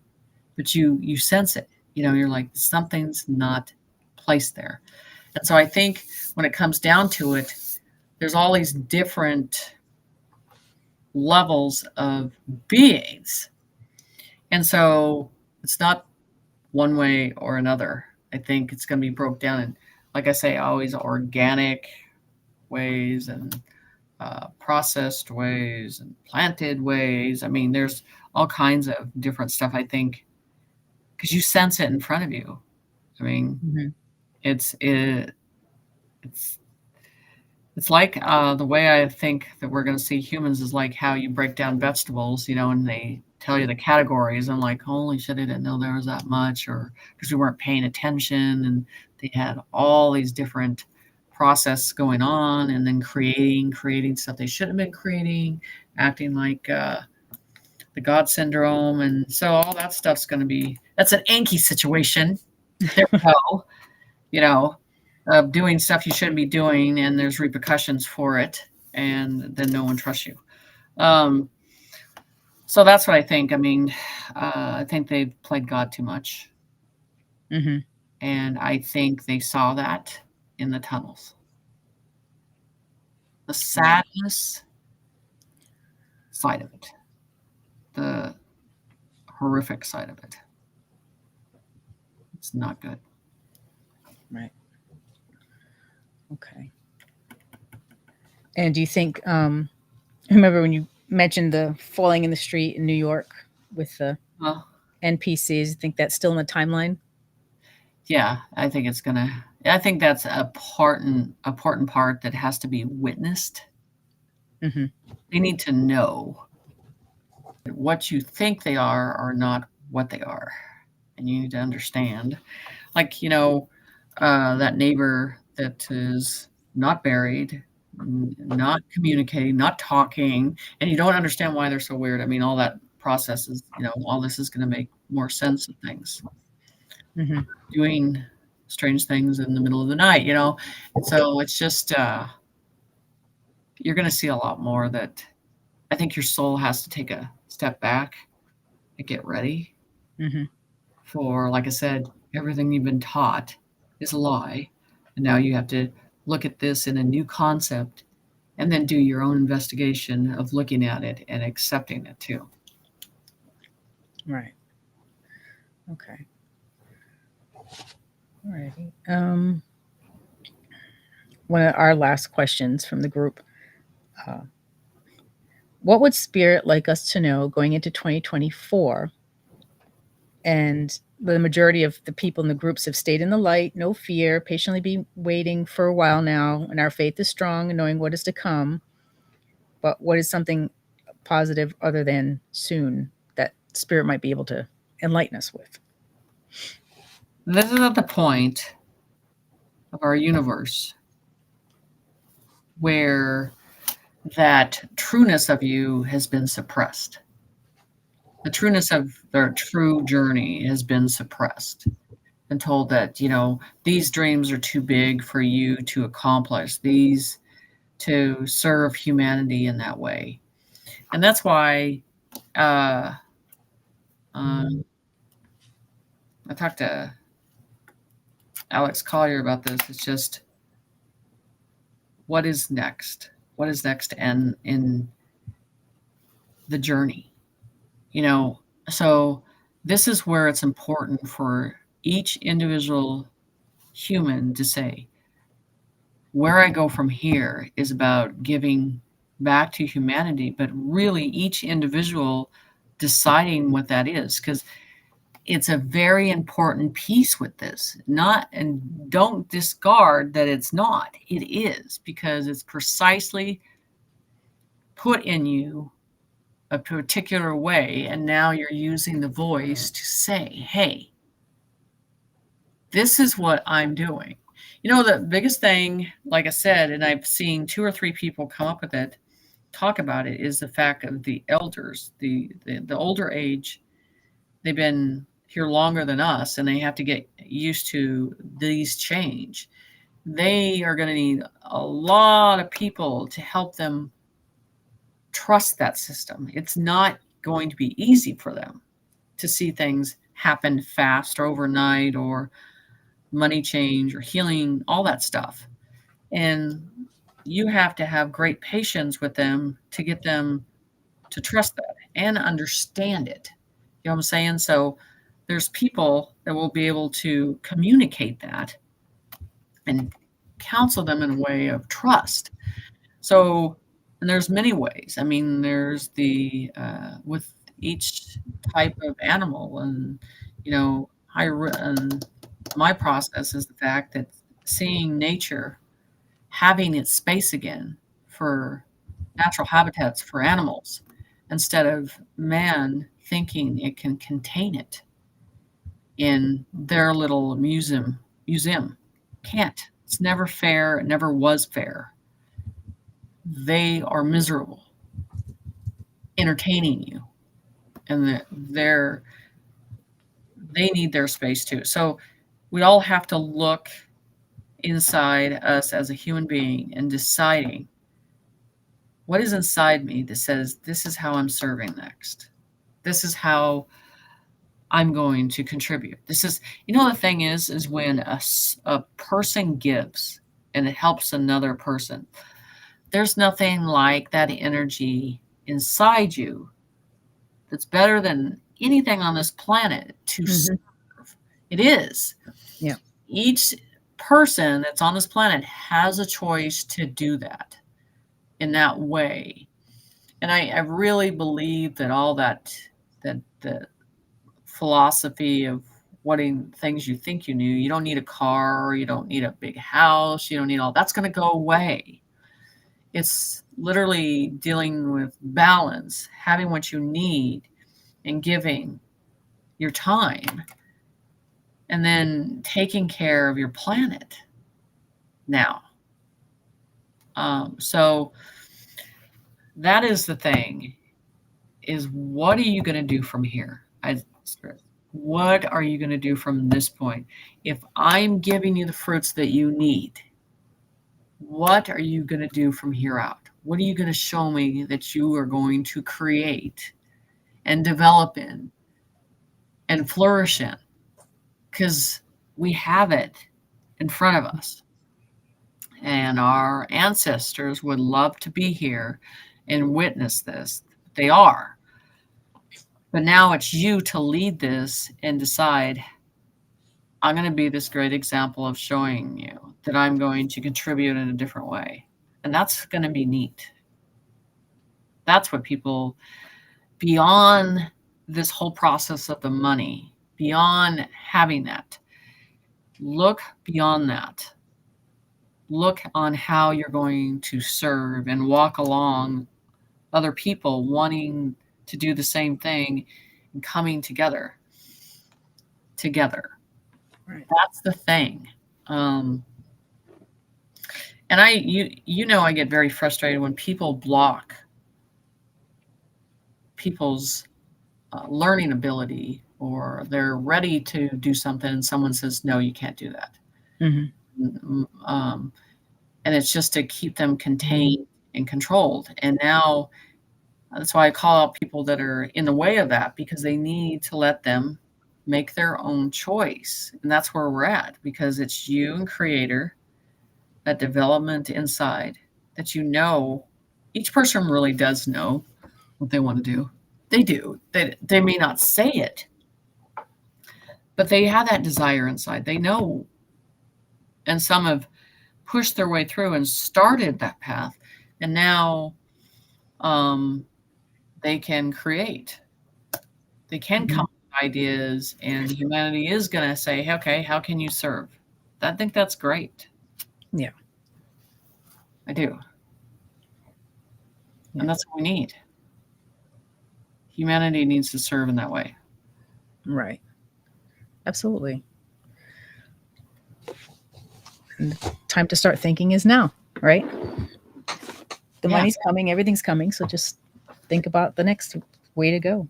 but you sense it. You're like, something's not placed there. And so I think when it comes down to it, there's all these different levels of beings. And so it's not one way or another. I think it's going to be broke down in, like I say, always organic ways and processed ways and planted ways. I mean, there's all kinds of different stuff, I think, because you sense it in front of you. I mean, Mhm. it's like the way I think that we're going to see humans is like how you break down vegetables, and they tell you the categories. And like, holy shit, I didn't know there was that much, or because we weren't paying attention, and they had all these different process going on, and then creating stuff they should have been creating, acting like the God syndrome. And so all that stuff's going to that's an Anki situation. There we go. Of doing stuff you shouldn't be doing, and there's repercussions for it, and then no one trusts you. So that's what I think. I mean, I think they've played God too much. Mm-hmm. And I think they saw that in the tunnels. The sadness side of it, the horrific side of it. It's not good. Right. Okay. And do you think, remember when you mentioned the falling in the street in New York with the Well, NPCs? You think that's still in the timeline? yeah, I think it's gonna. I think that's a important part that has to be witnessed. Hmm. They need to know that what you think they are not what they are, and you need to understand. Like that neighbor that is not buried, not communicating, not talking, and you don't understand why they're so weird. I mean, all that process is, all this is going to make more sense of things. Hmm. Doing strange things in the middle of the night, So it's just you're going to see a lot more that I think your soul has to take a step back and get ready Hmm. for, like I said, everything you've been taught is a lie. And now you have to look at this in a new concept and then do your own investigation of looking at it and accepting it too. Right. Okay. All righty. One of our last questions from the group. Uh, what would Spirit like us to know going into 2024? And the majority of the people in the groups have stayed in the light, no fear, patiently be waiting for a while now, and our faith is strong and knowing what is to come. But what is something positive other than soon that Spirit might be able to enlighten us with? This is at the point of our universe where that trueness of you has been suppressed. The trueness of their true journey has been suppressed and told that, these dreams are too big for you to accomplish, these to serve humanity in that way. And that's why um, I talked to Alex Collier about this. It's just, what is next? What is next in the journey? So this is where it's important for each individual human to say, where I go from here is about giving back to humanity, but really each individual deciding what that is, because it's a very important piece with this. Not, and don't discard that it's not. It is, because it's precisely put in you a particular way, and now you're using the voice to say, hey, this is what I'm doing. The biggest thing, like I said, and I've seen 2 or 3 people come up with it, talk about it, is the fact of the elders, the older age. They've been here longer than us, and they have to get used to these change. They are going to need a lot of people to help them trust that system. It's not going to be easy for them to see things happen fast or overnight, or money change or healing, all that stuff. And you have to have great patience with them to get them to trust that and understand it. You know what I'm saying? So there's people that will be able to communicate that and counsel them in a way of trust. So, and there's many ways. I mean, there's the with each type of animal, and and my process is the fact that seeing nature having its space again for natural habitats for animals, instead of man thinking it can contain it in their little museum. Can't. It's never fair. It never was fair. They are miserable entertaining you, and they need their space too. So we all have to look inside us as a human being and deciding what is inside me that says, this is how I'm serving next. This is how I'm going to contribute. This is, the thing is when a person gives and it helps another person, there's nothing like that energy inside you that's better than anything on this planet to Mhm. serve. It is. Yeah. Each person that's on this planet has a choice to do that in that way. And I really believe that all that the philosophy of wanting things you think you knew, you don't need a car, you don't need a big house, you don't need all that's going to go away. It's literally dealing with balance, having what you need, and giving your time, and then taking care of your planet now. So that is the thing, is what are you going to do from here? What are you going to do from this point? If I'm giving you the fruits that you need, what are you going to do from here out? What are you going to show me that you are going to create and develop in and flourish in? Because we have it in front of us. And our ancestors would love to be here and witness this. They are. But now it's you to lead this and decide, I'm going to be this great example of showing you that I'm going to contribute in a different way. And that's going to be neat. That's what people, beyond this whole process of the money, beyond having that, look beyond that. Look on how you're going to serve and walk along other people wanting to do the same thing and coming together. Right. That's the thing. And I get very frustrated when people block people's learning ability, or they're ready to do something and someone says, no, you can't do that. Mm-hmm. And it's just to keep them contained and controlled. And now that's why I call out people that are in the way of that, because they need to let them make their own choice. And that's where we're at, because it's you and creator, that development inside that each person really does know what they want to do. They do. They may not say it, but they have that desire inside. They know. And some have pushed their way through and started that path. And now they can create. They can come up with ideas, and humanity is going to say, okay, how can you serve? I think that's great. Yeah. I do. Yeah. And that's what we need. Humanity needs to serve in that way. Right. Absolutely. And the time to start thinking is now, right? The money's coming, everything's coming, so just think about the next way to go.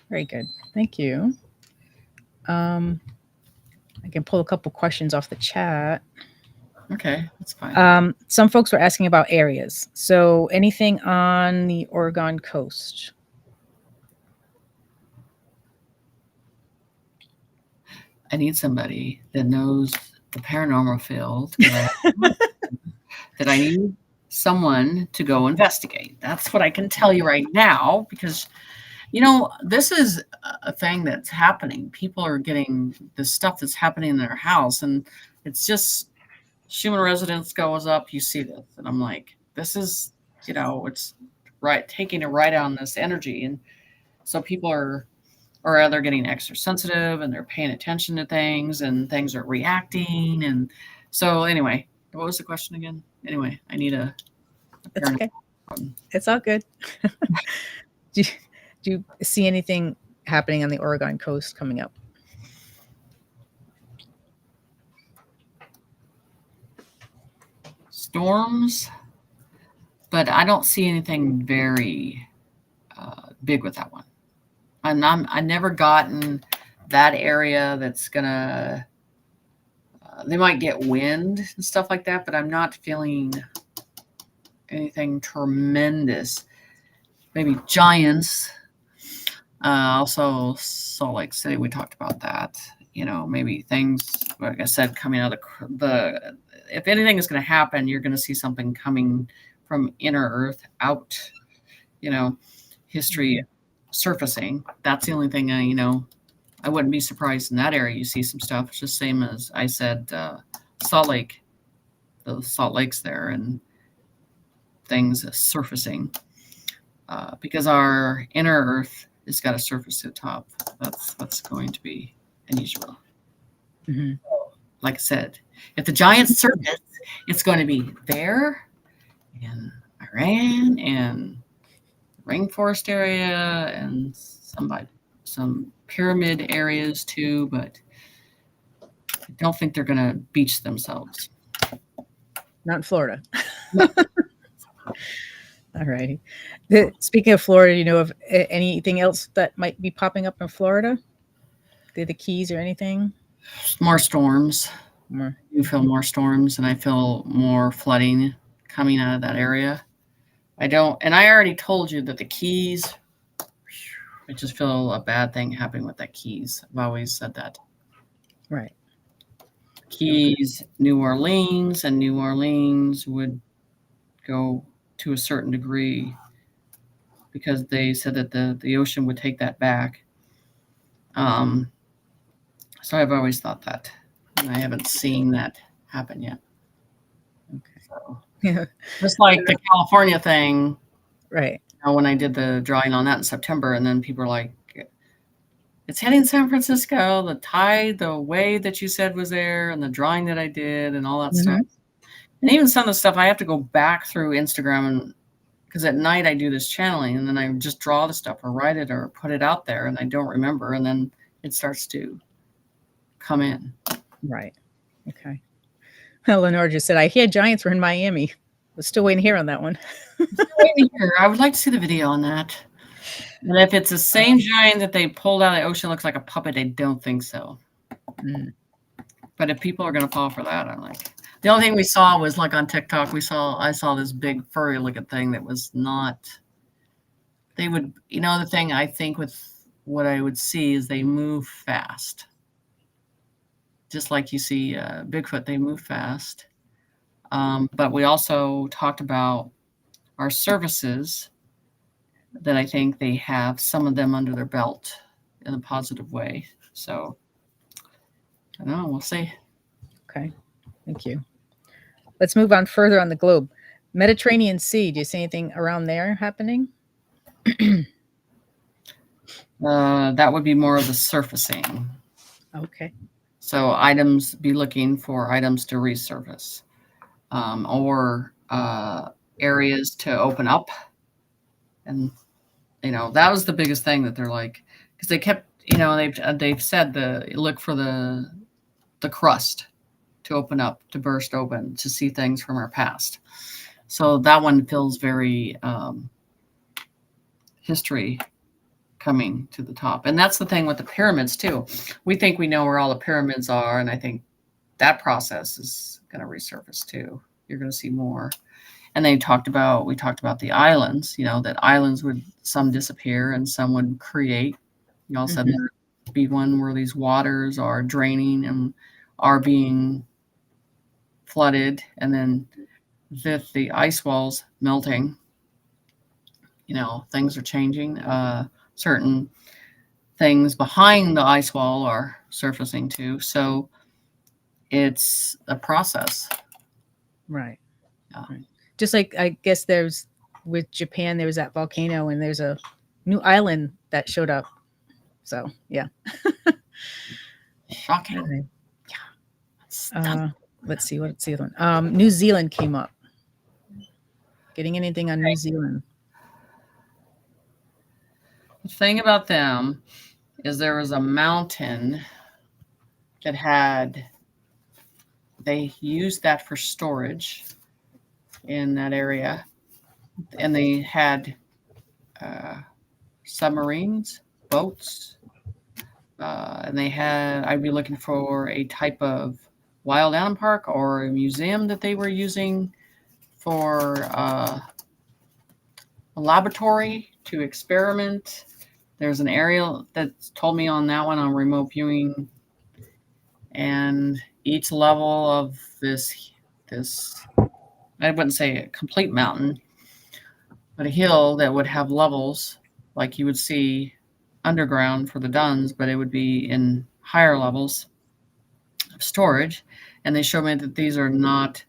Very good. Thank you. I can pull a couple questions off the chat. Okay, that's fine. Some folks were asking about areas. So anything on the Oregon coast? I need somebody that knows the paranormal field. That I need someone to go investigate. That's what I can tell you right now, because this is a thing that's happening. People are getting the stuff that's happening in their house, and it's just human residence goes up. You see this, and I'm like, this is, it's right, taking it right on this energy. And so people are they're getting extra sensitive, and they're paying attention to things, and things are reacting. And so anyway, what was the question again? Anyway, I need a It's okay. It's all good. Do you see anything happening on the Oregon coast coming up? Storms, but I don't see anything very big with that one. I've never gotten that area that's gonna. They might get wind and stuff like that, but I'm not feeling anything tremendous. Maybe giants. Also, Salt Lake City, we talked about that. Maybe things, like I said, coming out of the if anything is going to happen, you're going to see something coming from inner Earth out. History surfacing. That's the only thing I wouldn't be surprised in that area you see some stuff. It's just same as I said, Salt Lake, the Salt Lakes there, and things surfacing. Because our inner Earth has got a surface to the top. That's what's going to be unusual. Mhm. Like I said, if the giants surface, it's going to be there in Iran and rainforest area and some pyramid areas too, but I don't think they're going to beach themselves. Not in Florida. No. All righty. Speaking of Florida, you know of anything else that might be popping up in Florida? The Keys or anything? More storms. More. You feel more storms, and I feel more flooding coming out of that area. I don't, and I already told you that the Keys, I just feel a bad thing happening with that Keys. I've always said that. Right. Keys, New Orleans, and New Orleans would go to a certain degree because they said that the ocean would take that back. So I've always thought that, and I haven't seen that happen yet. Okay. So, Yeah. just like the California thing, Right. when I did the drawing on that in September, and then people are like, it's hitting San Francisco, the tide, the wave that you said was there, and the drawing that I did, and all that stuff. And even some of the stuff I have to go back through Instagram, and because at night I do this channeling, and then I just draw the stuff or write it or put it out there, and I don't remember, and then it starts to come in. Right. Okay. Lenore just said, I hear giants were in Miami. We're still waiting here on that one. Waiting here. I would like to see the video on that. And if it's the same giant that they pulled out of the ocean, looks like a puppet, I don't think so. But if people are going to fall for that, I'm like, the only thing we saw was like on TikTok, I saw this big furry looking thing that was not, they would, the thing I think with what I would see is they move fast. Just like you see Bigfoot, they move fast. But we also talked about our services that I think they have some of them under their belt in a positive way. So I don't know, we'll see. Okay. Thank you. Let's move on further on the globe. Mediterranean Sea. Do you see anything around there happening? That would be more of the surfacing. Okay. So be looking for items to resurface, or areas to open up. And, that was the biggest thing that they're like, because they kept, they've said look for the crust to open up, to burst open, to see things from our past. So that one feels very history coming to the top. And that's the thing with the pyramids too. We think we know where all the pyramids are, and I think that process is going to resurface too. You're going to see more. And we talked about the islands, that islands would, some disappear and some would create. All of a sudden there'd be one where these waters are draining and are being flooded, and then with the ice walls melting, things are changing. Certain things behind the ice wall are surfacing too. So it's a process. Right. Yeah. Right. Just like, I guess with Japan, there was that volcano and there's a new island that showed up. So, yeah. Shocking. Okay. Yeah. Let's see. What's the other one? New Zealand came up. Getting anything on New Zealand? The thing about them is there was a mountain that they used that for storage in that area, and they had submarines, boats, and I'd be looking for a type of wild animal park or a museum that they were using for a laboratory to experiment. There's an aerial that told me on that one on remote viewing, and each level of this I wouldn't say a complete mountain, but a hill that would have levels like you would see underground for the Duns, but it would be in higher levels of storage. And they showed me that these are not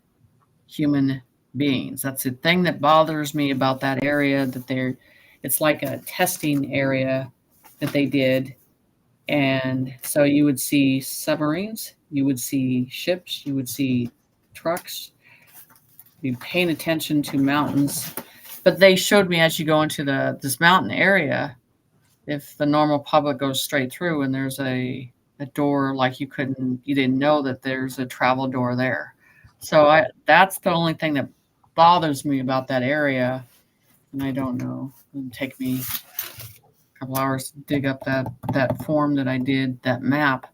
human beings. That's the thing that bothers me about that area, that it's like a testing area that they did. And so you would see submarines, you would see ships, you would see trucks, be paying attention to mountains. But they showed me as you go into this mountain area, if the normal public goes straight through and there's a door, like you didn't know that there's a travel door there. So that's the only thing that bothers me about that area. And I don't know. It'll take me a couple hours to dig up that form that I did, that map.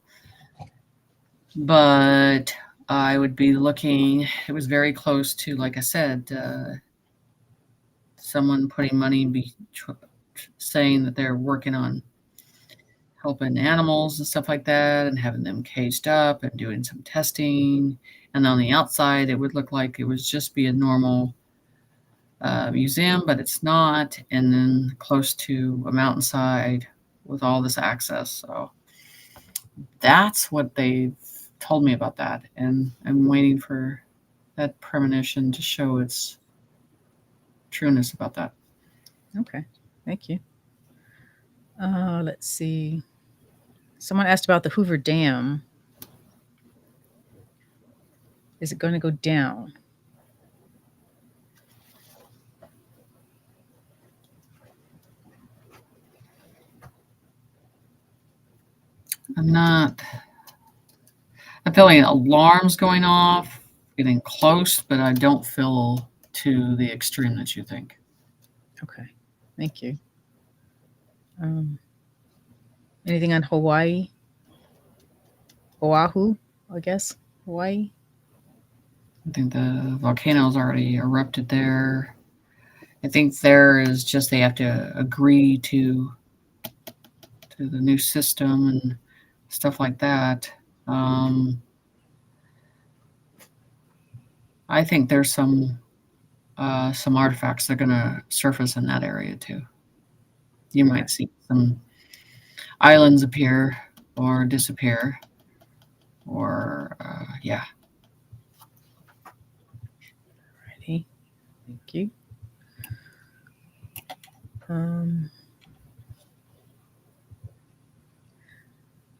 But I would be looking, it was very close to, like I said, someone putting money, saying that they're working on helping animals and stuff like that and having them caged up and doing some testing. And on the outside, it would look like it would just be a normal museum, but it's not. And then close to a mountainside with all this access. So that's what they've told me about that. And I'm waiting for that premonition to show its trueness about that. Okay, thank you. Let's see. Someone asked about the Hoover Dam. Is it going to go down? I'm feeling alarms going off, getting close, but I don't feel to the extreme that you think. Okay, thank you. Anything on Hawaii? Oahu, I guess. Hawaii? I think the volcano's already erupted there. I think there is just they have to agree to the new system and stuff like that. I think there's some artifacts that are going to surface in that area too. You might see some islands appear or disappear, or yeah. Alrighty, thank you.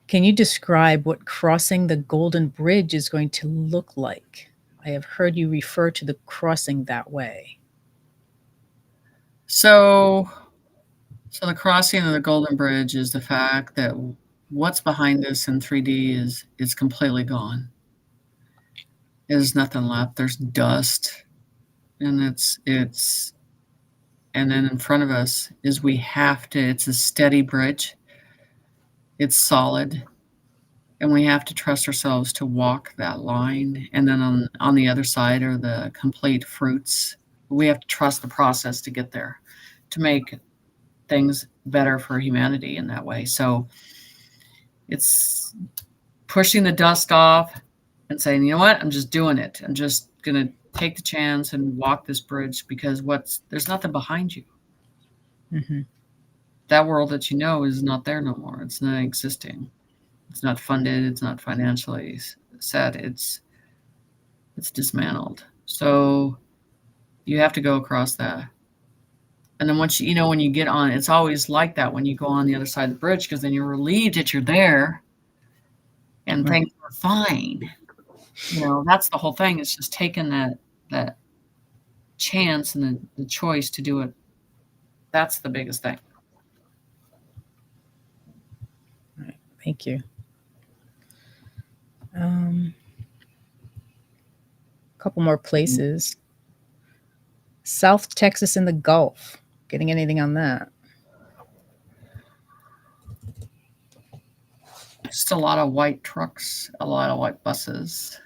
Can you describe what crossing the Golden Bridge is going to look like? I have heard you refer to the crossing that way. So the crossing of the Golden Bridge is the fact that what's behind us in 3D is completely gone. There's nothing left. There's dust, and and then in front of us is it's a steady bridge. It's solid, and we have to trust ourselves to walk that line. And then on the other side are the complete fruits. We have to trust the process to get there, to make things better for humanity in that way. So it's pushing the dust off and saying, you know what, I'm just doing it. I'm just going to take the chance and walk this bridge because there's nothing behind you. Mm-hmm. That world that you know is not there no more. It's not existing. It's not funded. It's not financially set. It's dismantled. So you have to go across that. And then once when you get on, it's always like that when you go on the other side of the bridge, because then you're relieved that you're there and Right. things are fine. That's the whole thing. It's just taking that chance and the choice to do it. That's the biggest thing. All right. Thank you. Couple more places. South Texas in the Gulf. Getting anything on that? Just a lot of white trucks, a lot of white buses.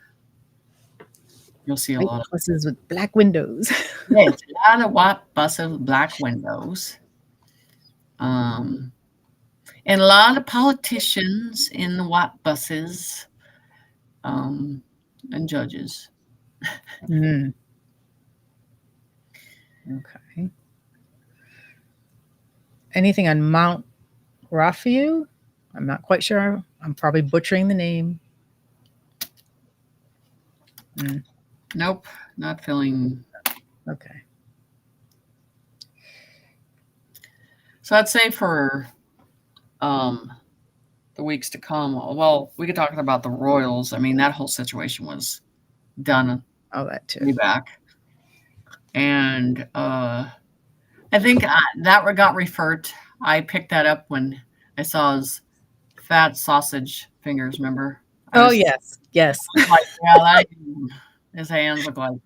You'll see a lot of buses with black windows. Yes, a lot of white buses with black windows. And a lot of politicians in the white buses, and judges. Mm. Okay. Anything on Mount Rafiu. I'm not quite sure. I'm probably butchering the name. Nope, not feeling. Okay. So I'd say for the weeks to come, well, we could talk about the Royals. I mean, that whole situation was done Oh, that way too. back. And I think that got referred. I picked that up when I saw his fat sausage fingers, remember? I Oh, was yes. Yes. like, yeah, his hands look like,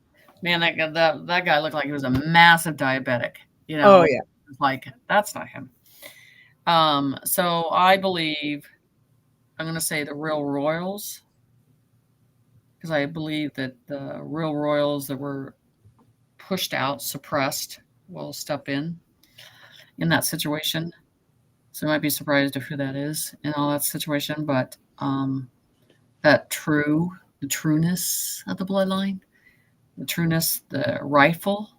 man, that guy looked like he was a massive diabetic. Oh, yeah. It's like, that's not him. So I believe I'm going to say the real royals, because I believe that the real royals that were pushed out, suppressed, will step in that situation. So I might be surprised of who that is in all that situation, but the trueness of the bloodline, the trueness, the rightful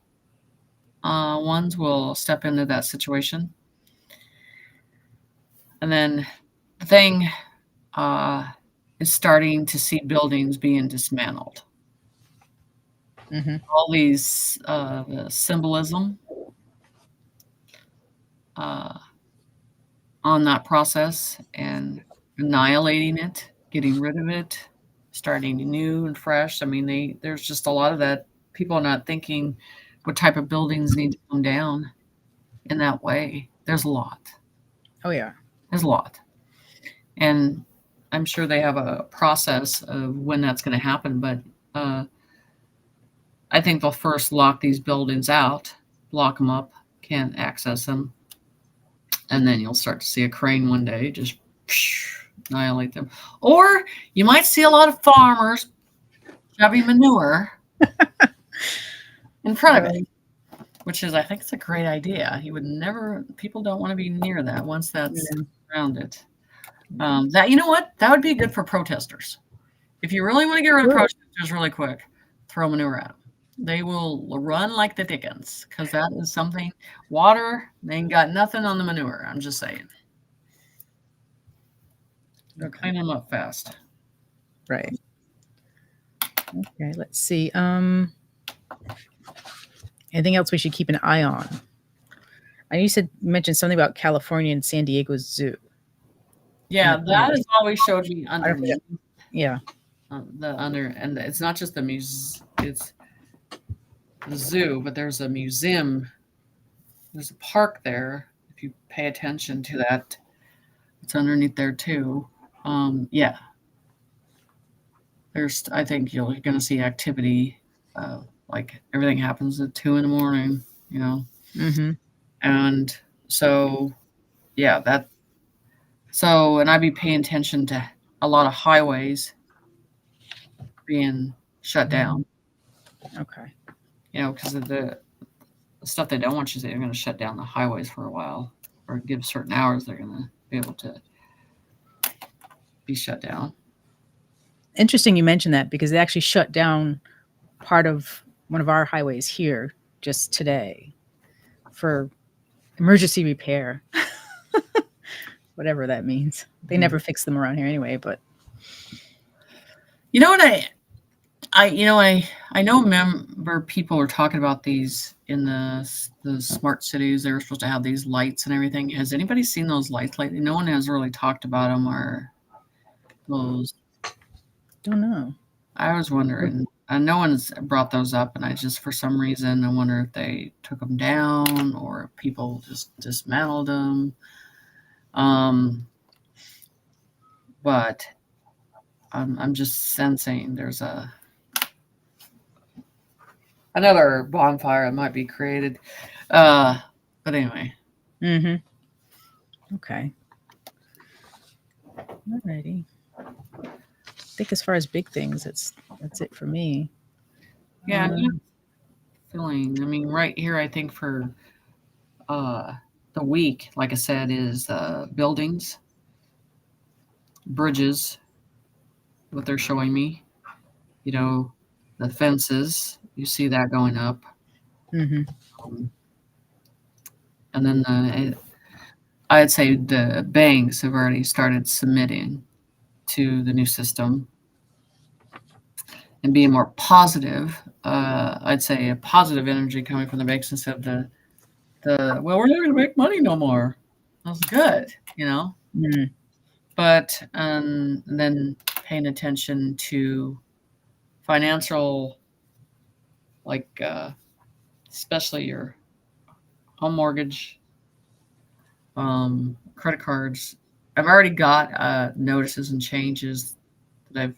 ones will step into that situation. And then the thing is starting to see buildings being dismantled. All these the symbolism on that process and annihilating it, getting rid of it, starting new and fresh. I mean, there's just a lot of that. People are not thinking what type of buildings need to come down in that way. There's a lot. Oh, yeah. There's a lot. And I'm sure they have a process of when that's going to happen, but I think they'll first lock these buildings out, lock them up, can't access them, and then you'll start to see a crane one day just annihilate them. Or you might see a lot of farmers shoving manure in front of it, which is, I think it's a great idea. People don't want to be near that once that's around it. You know what? That would be good for protesters. If you really want to get rid of protesters really quick, throw manure at them. They will run like the dickens, because that is something. Water, they ain't got nothing on the manure. I'm just saying. They'll clean them up fast. Right. Okay, let's see. Anything else we should keep an eye on? I know you mentioned something about California and San Diego Zoo. Yeah, that is always showed me underneath. Yeah. And it's not just the it's the zoo, but there's a museum. There's a park there. If you pay attention to that, it's underneath there too. Yeah. I think you're going to see activity. Like everything happens at 2 a.m, And so, yeah, and I'd be paying attention to a lot of highways being shut down. Okay. Because of the stuff they don't want you to see, they're going to shut down the highways for a while, or give certain hours they're going to be able to be shut down. Interesting you mentioned that, because they actually shut down part of one of our highways here just today for emergency repair. Whatever that means. They never fix them around here anyway, but you know what I remember people were talking about these in the smart cities. They were supposed to have these lights and everything. Has anybody seen those lights lately? No one has really talked about them or those. Don't know. I was wondering. No one's brought those up, and I just, for some reason, I wonder if they took them down or if people just dismantled them. But I'm just sensing there's another bonfire that might be created. But anyway. Okay. Alrighty. I think as far as big things, that's it for me. Yeah, I'm feeling. I mean, right here, I think for the week, like I said, is buildings, bridges. What they're showing me, the fences. You see that going up, and then I'd say the banks have already started submitting to the new system and being more positive. I'd say a positive energy coming from the banks instead of the well, we're not going to make money no more. That's good, you know. Mm. But then paying attention to financial, like especially your home mortgage, credit cards. I've already got notices and changes that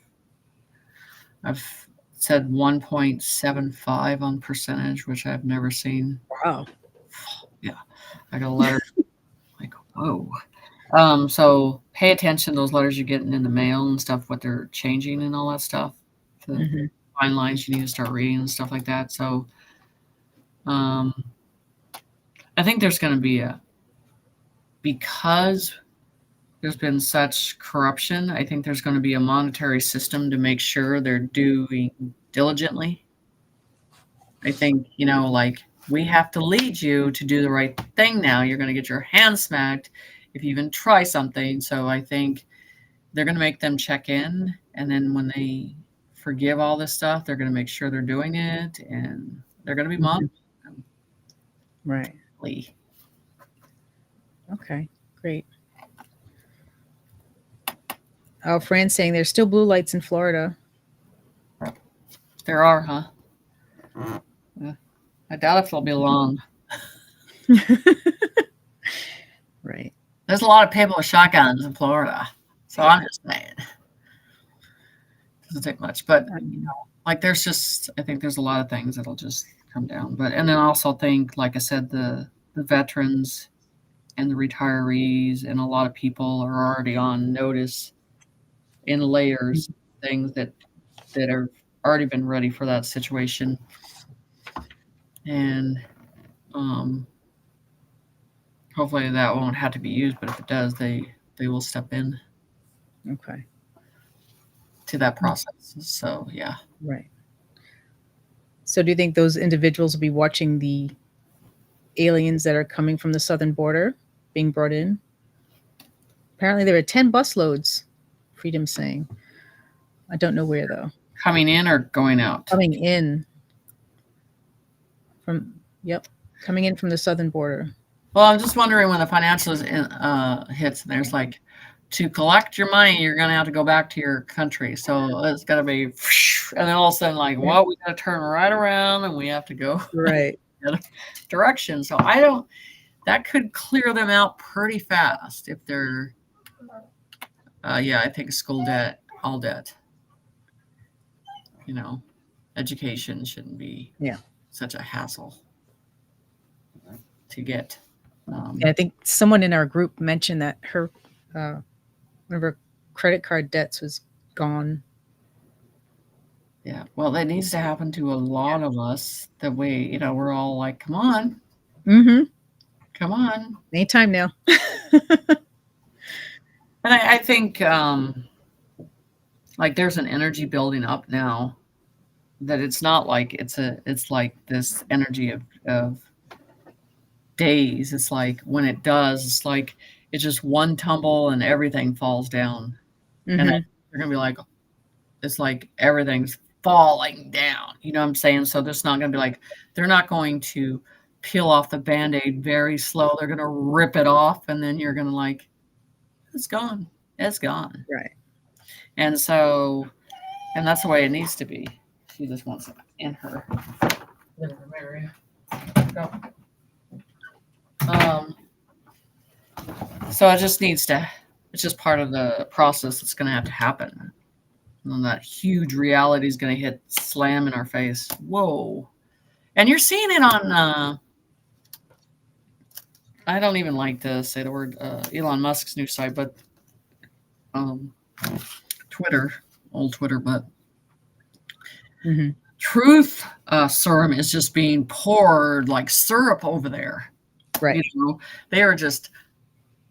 I've said 1.75 on percentage, which I've never seen. Wow. Yeah, I got a letter like whoa. So pay attention to those letters you're getting in the mail and stuff, what they're changing and all that stuff. The Mm-hmm. fine lines you need to start reading and stuff like that. So I think there's going to be because there's been such corruption, I think there's going to be a monetary system to make sure they're doing diligently. I think, like we have to lead you to do the right thing now. You're going to get your hand smacked if you even try something. So I think they're going to make them check in. And then when they forgive all this stuff, they're going to make sure they're doing it. And they're going to be monitored. Right. Lee. Okay, great. Oh, Fran's saying there's still blue lights in Florida. There are, huh? I doubt if they'll be long. Right. There's a lot of people with shotguns in Florida. So I'm just saying. Doesn't take much. But, like there's just, I think there's a lot of things that'll just come down. But, and then I also think, like I said, the veterans and the retirees and a lot of people are already on notice in layers, things that have already been ready for that situation. And hopefully that won't have to be used, but if it does, they will step in Okay. to that process. So yeah. Right. So do you think those individuals will be watching the aliens that are coming from the southern border being brought in? Apparently there were 10 busloads, Freedom's saying. I don't know where though. Coming in or going out? Coming in from the southern border. Well, I'm just wondering when the financials hits, and there's like, to collect your money, you're going to have to go back to your country. So it's going to be, and then all of a sudden, like, well, we got to turn right around and we have to go right the other direction. So that could clear them out pretty fast if they're, I think school debt, all debt. Education shouldn't be such a hassle to get. I think someone in our group mentioned that her one of her credit card debts was gone. Yeah, well, that needs to happen to a lot of us. That way, we're all like, come on. Mm-hmm. Come on. Anytime now. And I think like there's an energy building up now that it's not like it's like this energy of days. It's like when it does, it's like it's just one tumble and everything falls down. Mm-hmm. And they're gonna be like, it's like everything's falling down. You know what I'm saying? So there's not gonna be like, they're not going to peel off the Band-Aid very slow. They're gonna rip it off, and then you're gonna like, it's gone. It's gone. Right. And so, and that's the way it needs to be. She just wants it in her living room area. Go. So it just needs to, it's just part of the process that's going to have to happen. And that huge reality is going to hit slam in our face. Whoa. And you're seeing it on, I don't even like to say the word Elon Musk's new site, but Twitter, old Twitter, but truth serum is just being poured like syrup over there. Right. They are just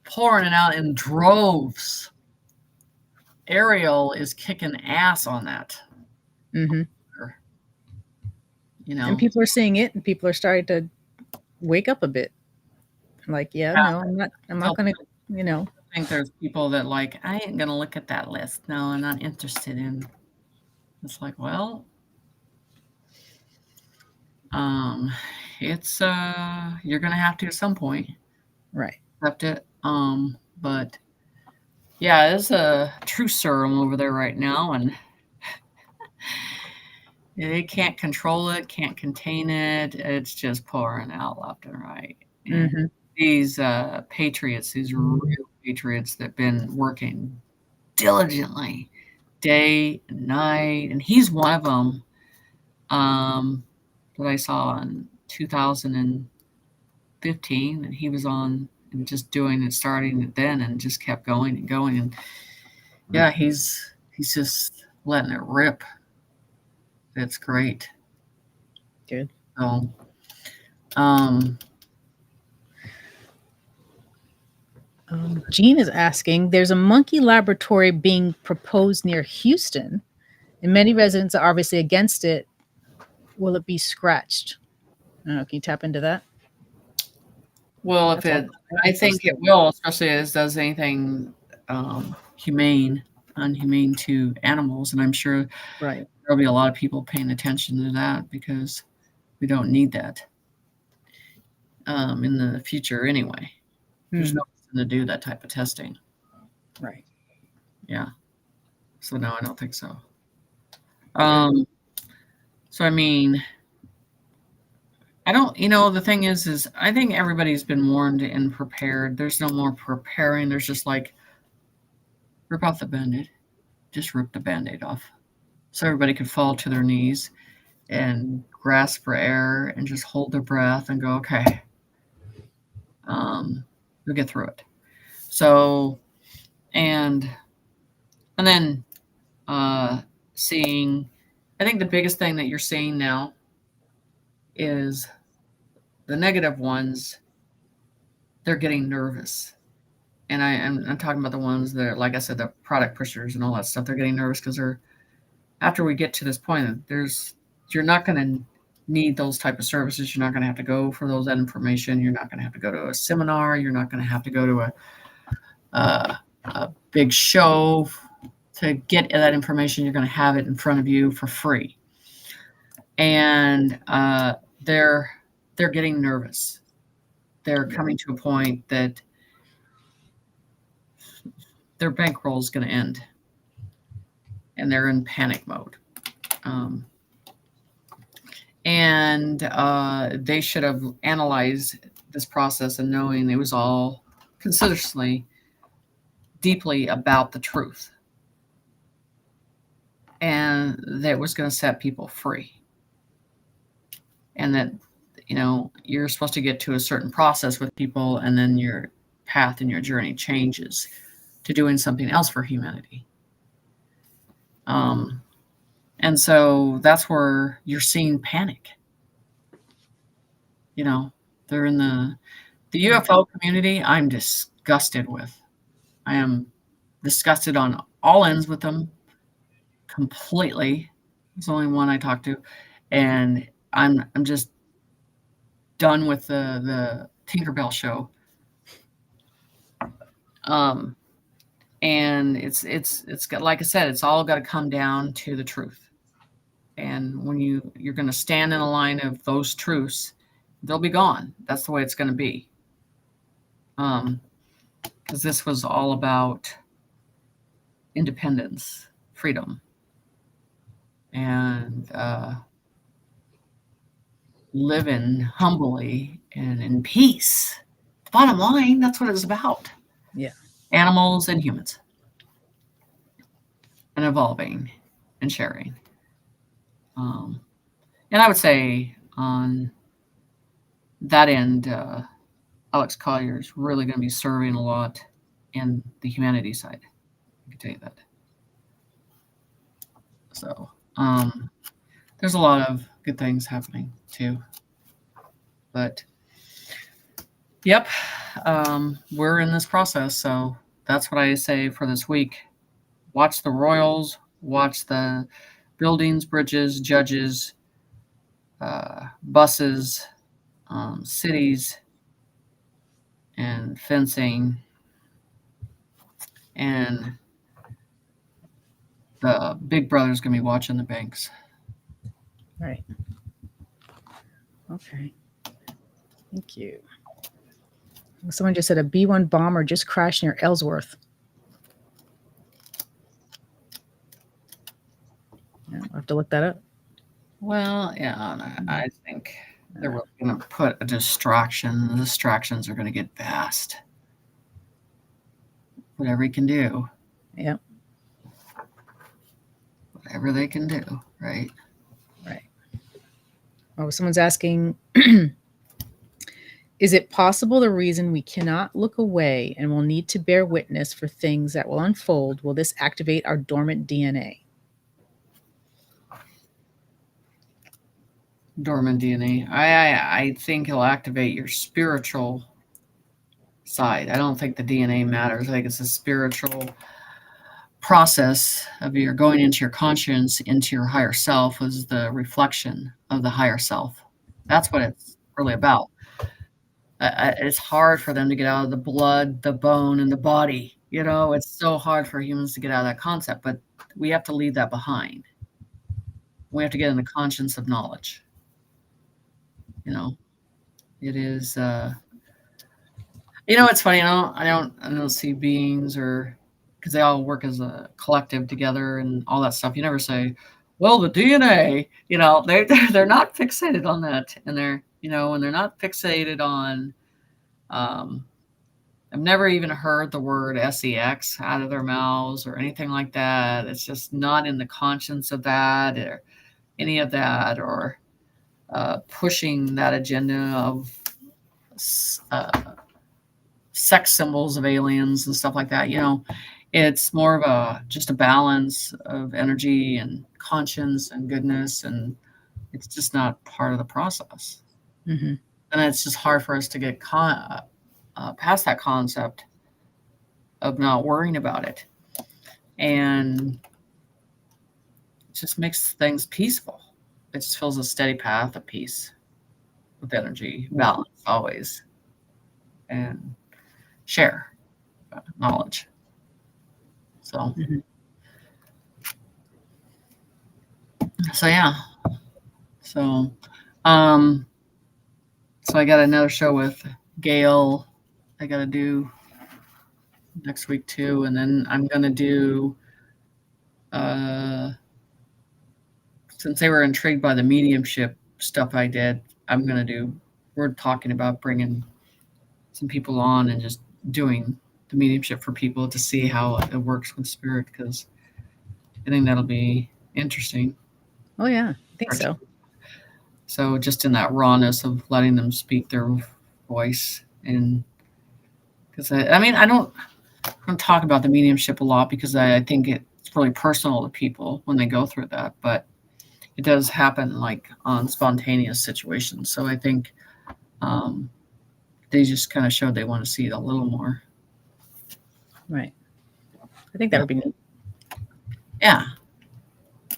pouring it out in droves. Ariel is kicking ass on that. Mm-hmm. And people are seeing it, and people are starting to wake up a bit. Like, yeah, Yeah, no, I'm not gonna, you know. I think there's people that like, I ain't gonna look at that list. No, I'm not interested in. It's like, well, um, it's you're gonna have to at some point Right. accept it. But yeah, there's a truth serum over there right now, and they can't control it, can't contain it. It's just pouring out left and right. And Mm-hmm. these patriots, these real patriots that've been working diligently day and night, and he's one of them that I saw in 2015, and he was on and just doing it, starting it then, and just kept going and going. And yeah, he's just letting it rip. It's great. Good. So, um, Jean is asking, there's a monkey laboratory being proposed near Houston, and many residents are obviously against it. Will it be scratched? I don't know. Can you tap into that? well, if That's it, all I think it will, especially as does anything unhumane to animals, and I'm sure right. there'll be a lot of people paying attention to that because we don't need that in the future anyway. There's no reason to do that type of testing. Right. Yeah. So no, I don't think so. So I mean, I don't, the thing is I think everybody's been warned and prepared. There's no more preparing. There's just like, rip off the band-aid. Just rip the band-aid off. So everybody could fall to their knees and grasp for air and just hold their breath and go, okay, we'll get through it. So, and then seeing, I think the biggest thing that you're seeing now is the negative ones, they're getting nervous. And I'm talking about the ones that, like I said, the product pushers and all that stuff, they're getting nervous because after we get to this point, you're not going to need those type of services. You're not going to have to go for that information. You're not going to have to go to a seminar. You're not going to have to go to a big show to get that information. You're going to have it in front of you for free. And they're getting nervous. They're coming to a point that their bankroll is going to end, and they're in panic mode. And they should have analyzed this process and knowing it was all considerately, deeply about the truth, and that was going to set people free, and that you're supposed to get to a certain process with people, and then your path and your journey changes to doing something else for humanity. And so that's where you're seeing panic. They're in the UFO community. I'm disgusted with. I am disgusted on all ends with them completely. There's only one I talked to, and I'm just done with the Tinkerbell show. And it's got, like I said, it's all got to come down to the truth. And when you're going to stand in a line of those truths, they'll be gone. That's the way it's going to be. Because this was all about independence, freedom, and living humbly and in peace. Bottom line, that's what it's about. Yeah. Animals and humans. And evolving and sharing. And I would say on that end, Alex Collier is really going to be serving a lot in the humanity side. I can tell you that. So there's a lot of good things happening too. But yep, we're in this process. So that's what I say for this week. Watch the royals, watch the buildings, bridges, judges, buses, cities, and fencing, and the big brother's going to be watching the banks. Right. Okay. Thank you. Someone just said a B-1 bomber just crashed near Ellsworth. Yeah, I'll have to look that up. Well, yeah, I think they're really going to put a distraction. The distractions are going to get vast. Whatever he can do. Yeah. Whatever they can do, right? Right. Oh, someone's asking, is it possible the reason we cannot look away and will need to bear witness for things that will unfold, will this activate our dormant DNA? Dormant DNA. I think it'll activate your spiritual side. I don't think the DNA matters. I think it's a spiritual process of your going into your conscience, into your higher self, is the reflection of the higher self. That's what it's really about. It's hard for them to get out of the blood, the bone, and the body. You know, it's so hard for humans to get out of that concept, but we have to leave that behind. We have to get in the conscience of knowledge. You know, it is. You know, it's funny. I don't see beings, or because they all work as a collective together and all that stuff. You never say, well, the DNA. You know, they're not fixated on that, and they're when they're not fixated on. I've never even heard the word sex out of their mouths or anything like that. It's just not in the conscience of that or any of that, or pushing that agenda of sex symbols of aliens and stuff like that. It's more of just a balance of energy and conscience and goodness, and it's just not part of the process. Mm-hmm. And it's just hard for us to get past that concept of not worrying about it, and it just makes things peaceful. It just feels a steady path of peace with energy, balance always, and share knowledge. So, Mm-hmm. so yeah. So, so I got another show with Gail I got to do next week too, and then I'm gonna do. Since they were intrigued by the mediumship stuff I did, we're talking about bringing some people on and just doing the mediumship for people to see how it works with spirit, because I think that'll be interesting. Oh, yeah, I think so. So just in that rawness of letting them speak their voice, and because I don't talk about the mediumship a lot because I think it's really personal to people when they go through that, but it does happen like on spontaneous situations. So I think they just kind of showed they want to see it a little more. Right. I think that would be neat. Yeah.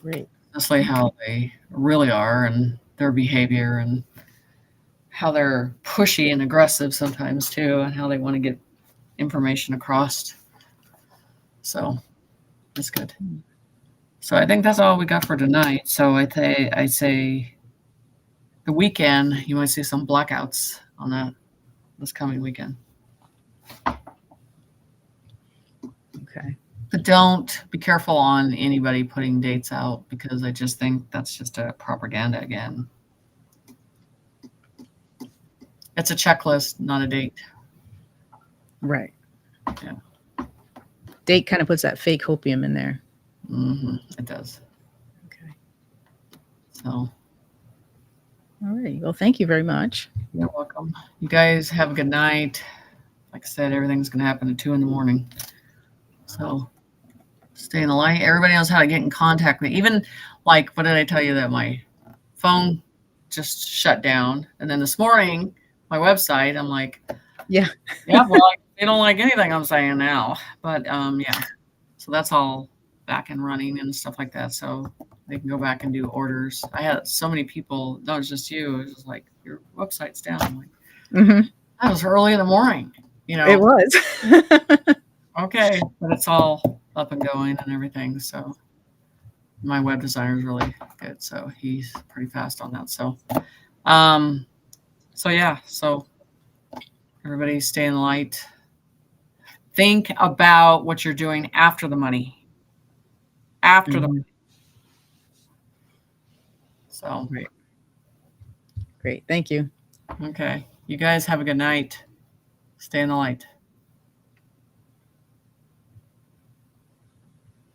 Great. That's like how they really are, and their behavior, and how they're pushy and aggressive sometimes too, and how they want to get information across. So that's good. So I think that's all we got for tonight. So I say the weekend, you might see some blackouts on that this coming weekend. Okay. But don't be careful on anybody putting dates out, because I just think that's just a propaganda again. It's a checklist, not a date. Right. Yeah. Date kind of puts that fake hopium in there. Mm-hmm. It does. Okay. So. All right. Well, thank you very much. You're welcome. You guys have a good night. Like I said, everything's going to happen at 2 a.m. So stay in the light. Everybody knows how to get in contact with me. Even like, what did I tell you, that my phone just shut down? And then this morning, my website, I'm like, yeah, well, they don't like anything I'm saying now. But yeah, so that's all back and running and stuff like that. So they can go back and do orders. I had so many people, no, it's just you. It was just like, your website's down. I'm like, that was early in the morning. you know, It was. okay, but it's all up and going and everything. So my web designer is really good, so he's pretty fast on that. So yeah, so everybody stay in the light. Think about what you're doing after the money. After the money. So Right. Great. Thank you. okay. You guys have a good night. Stay in the light.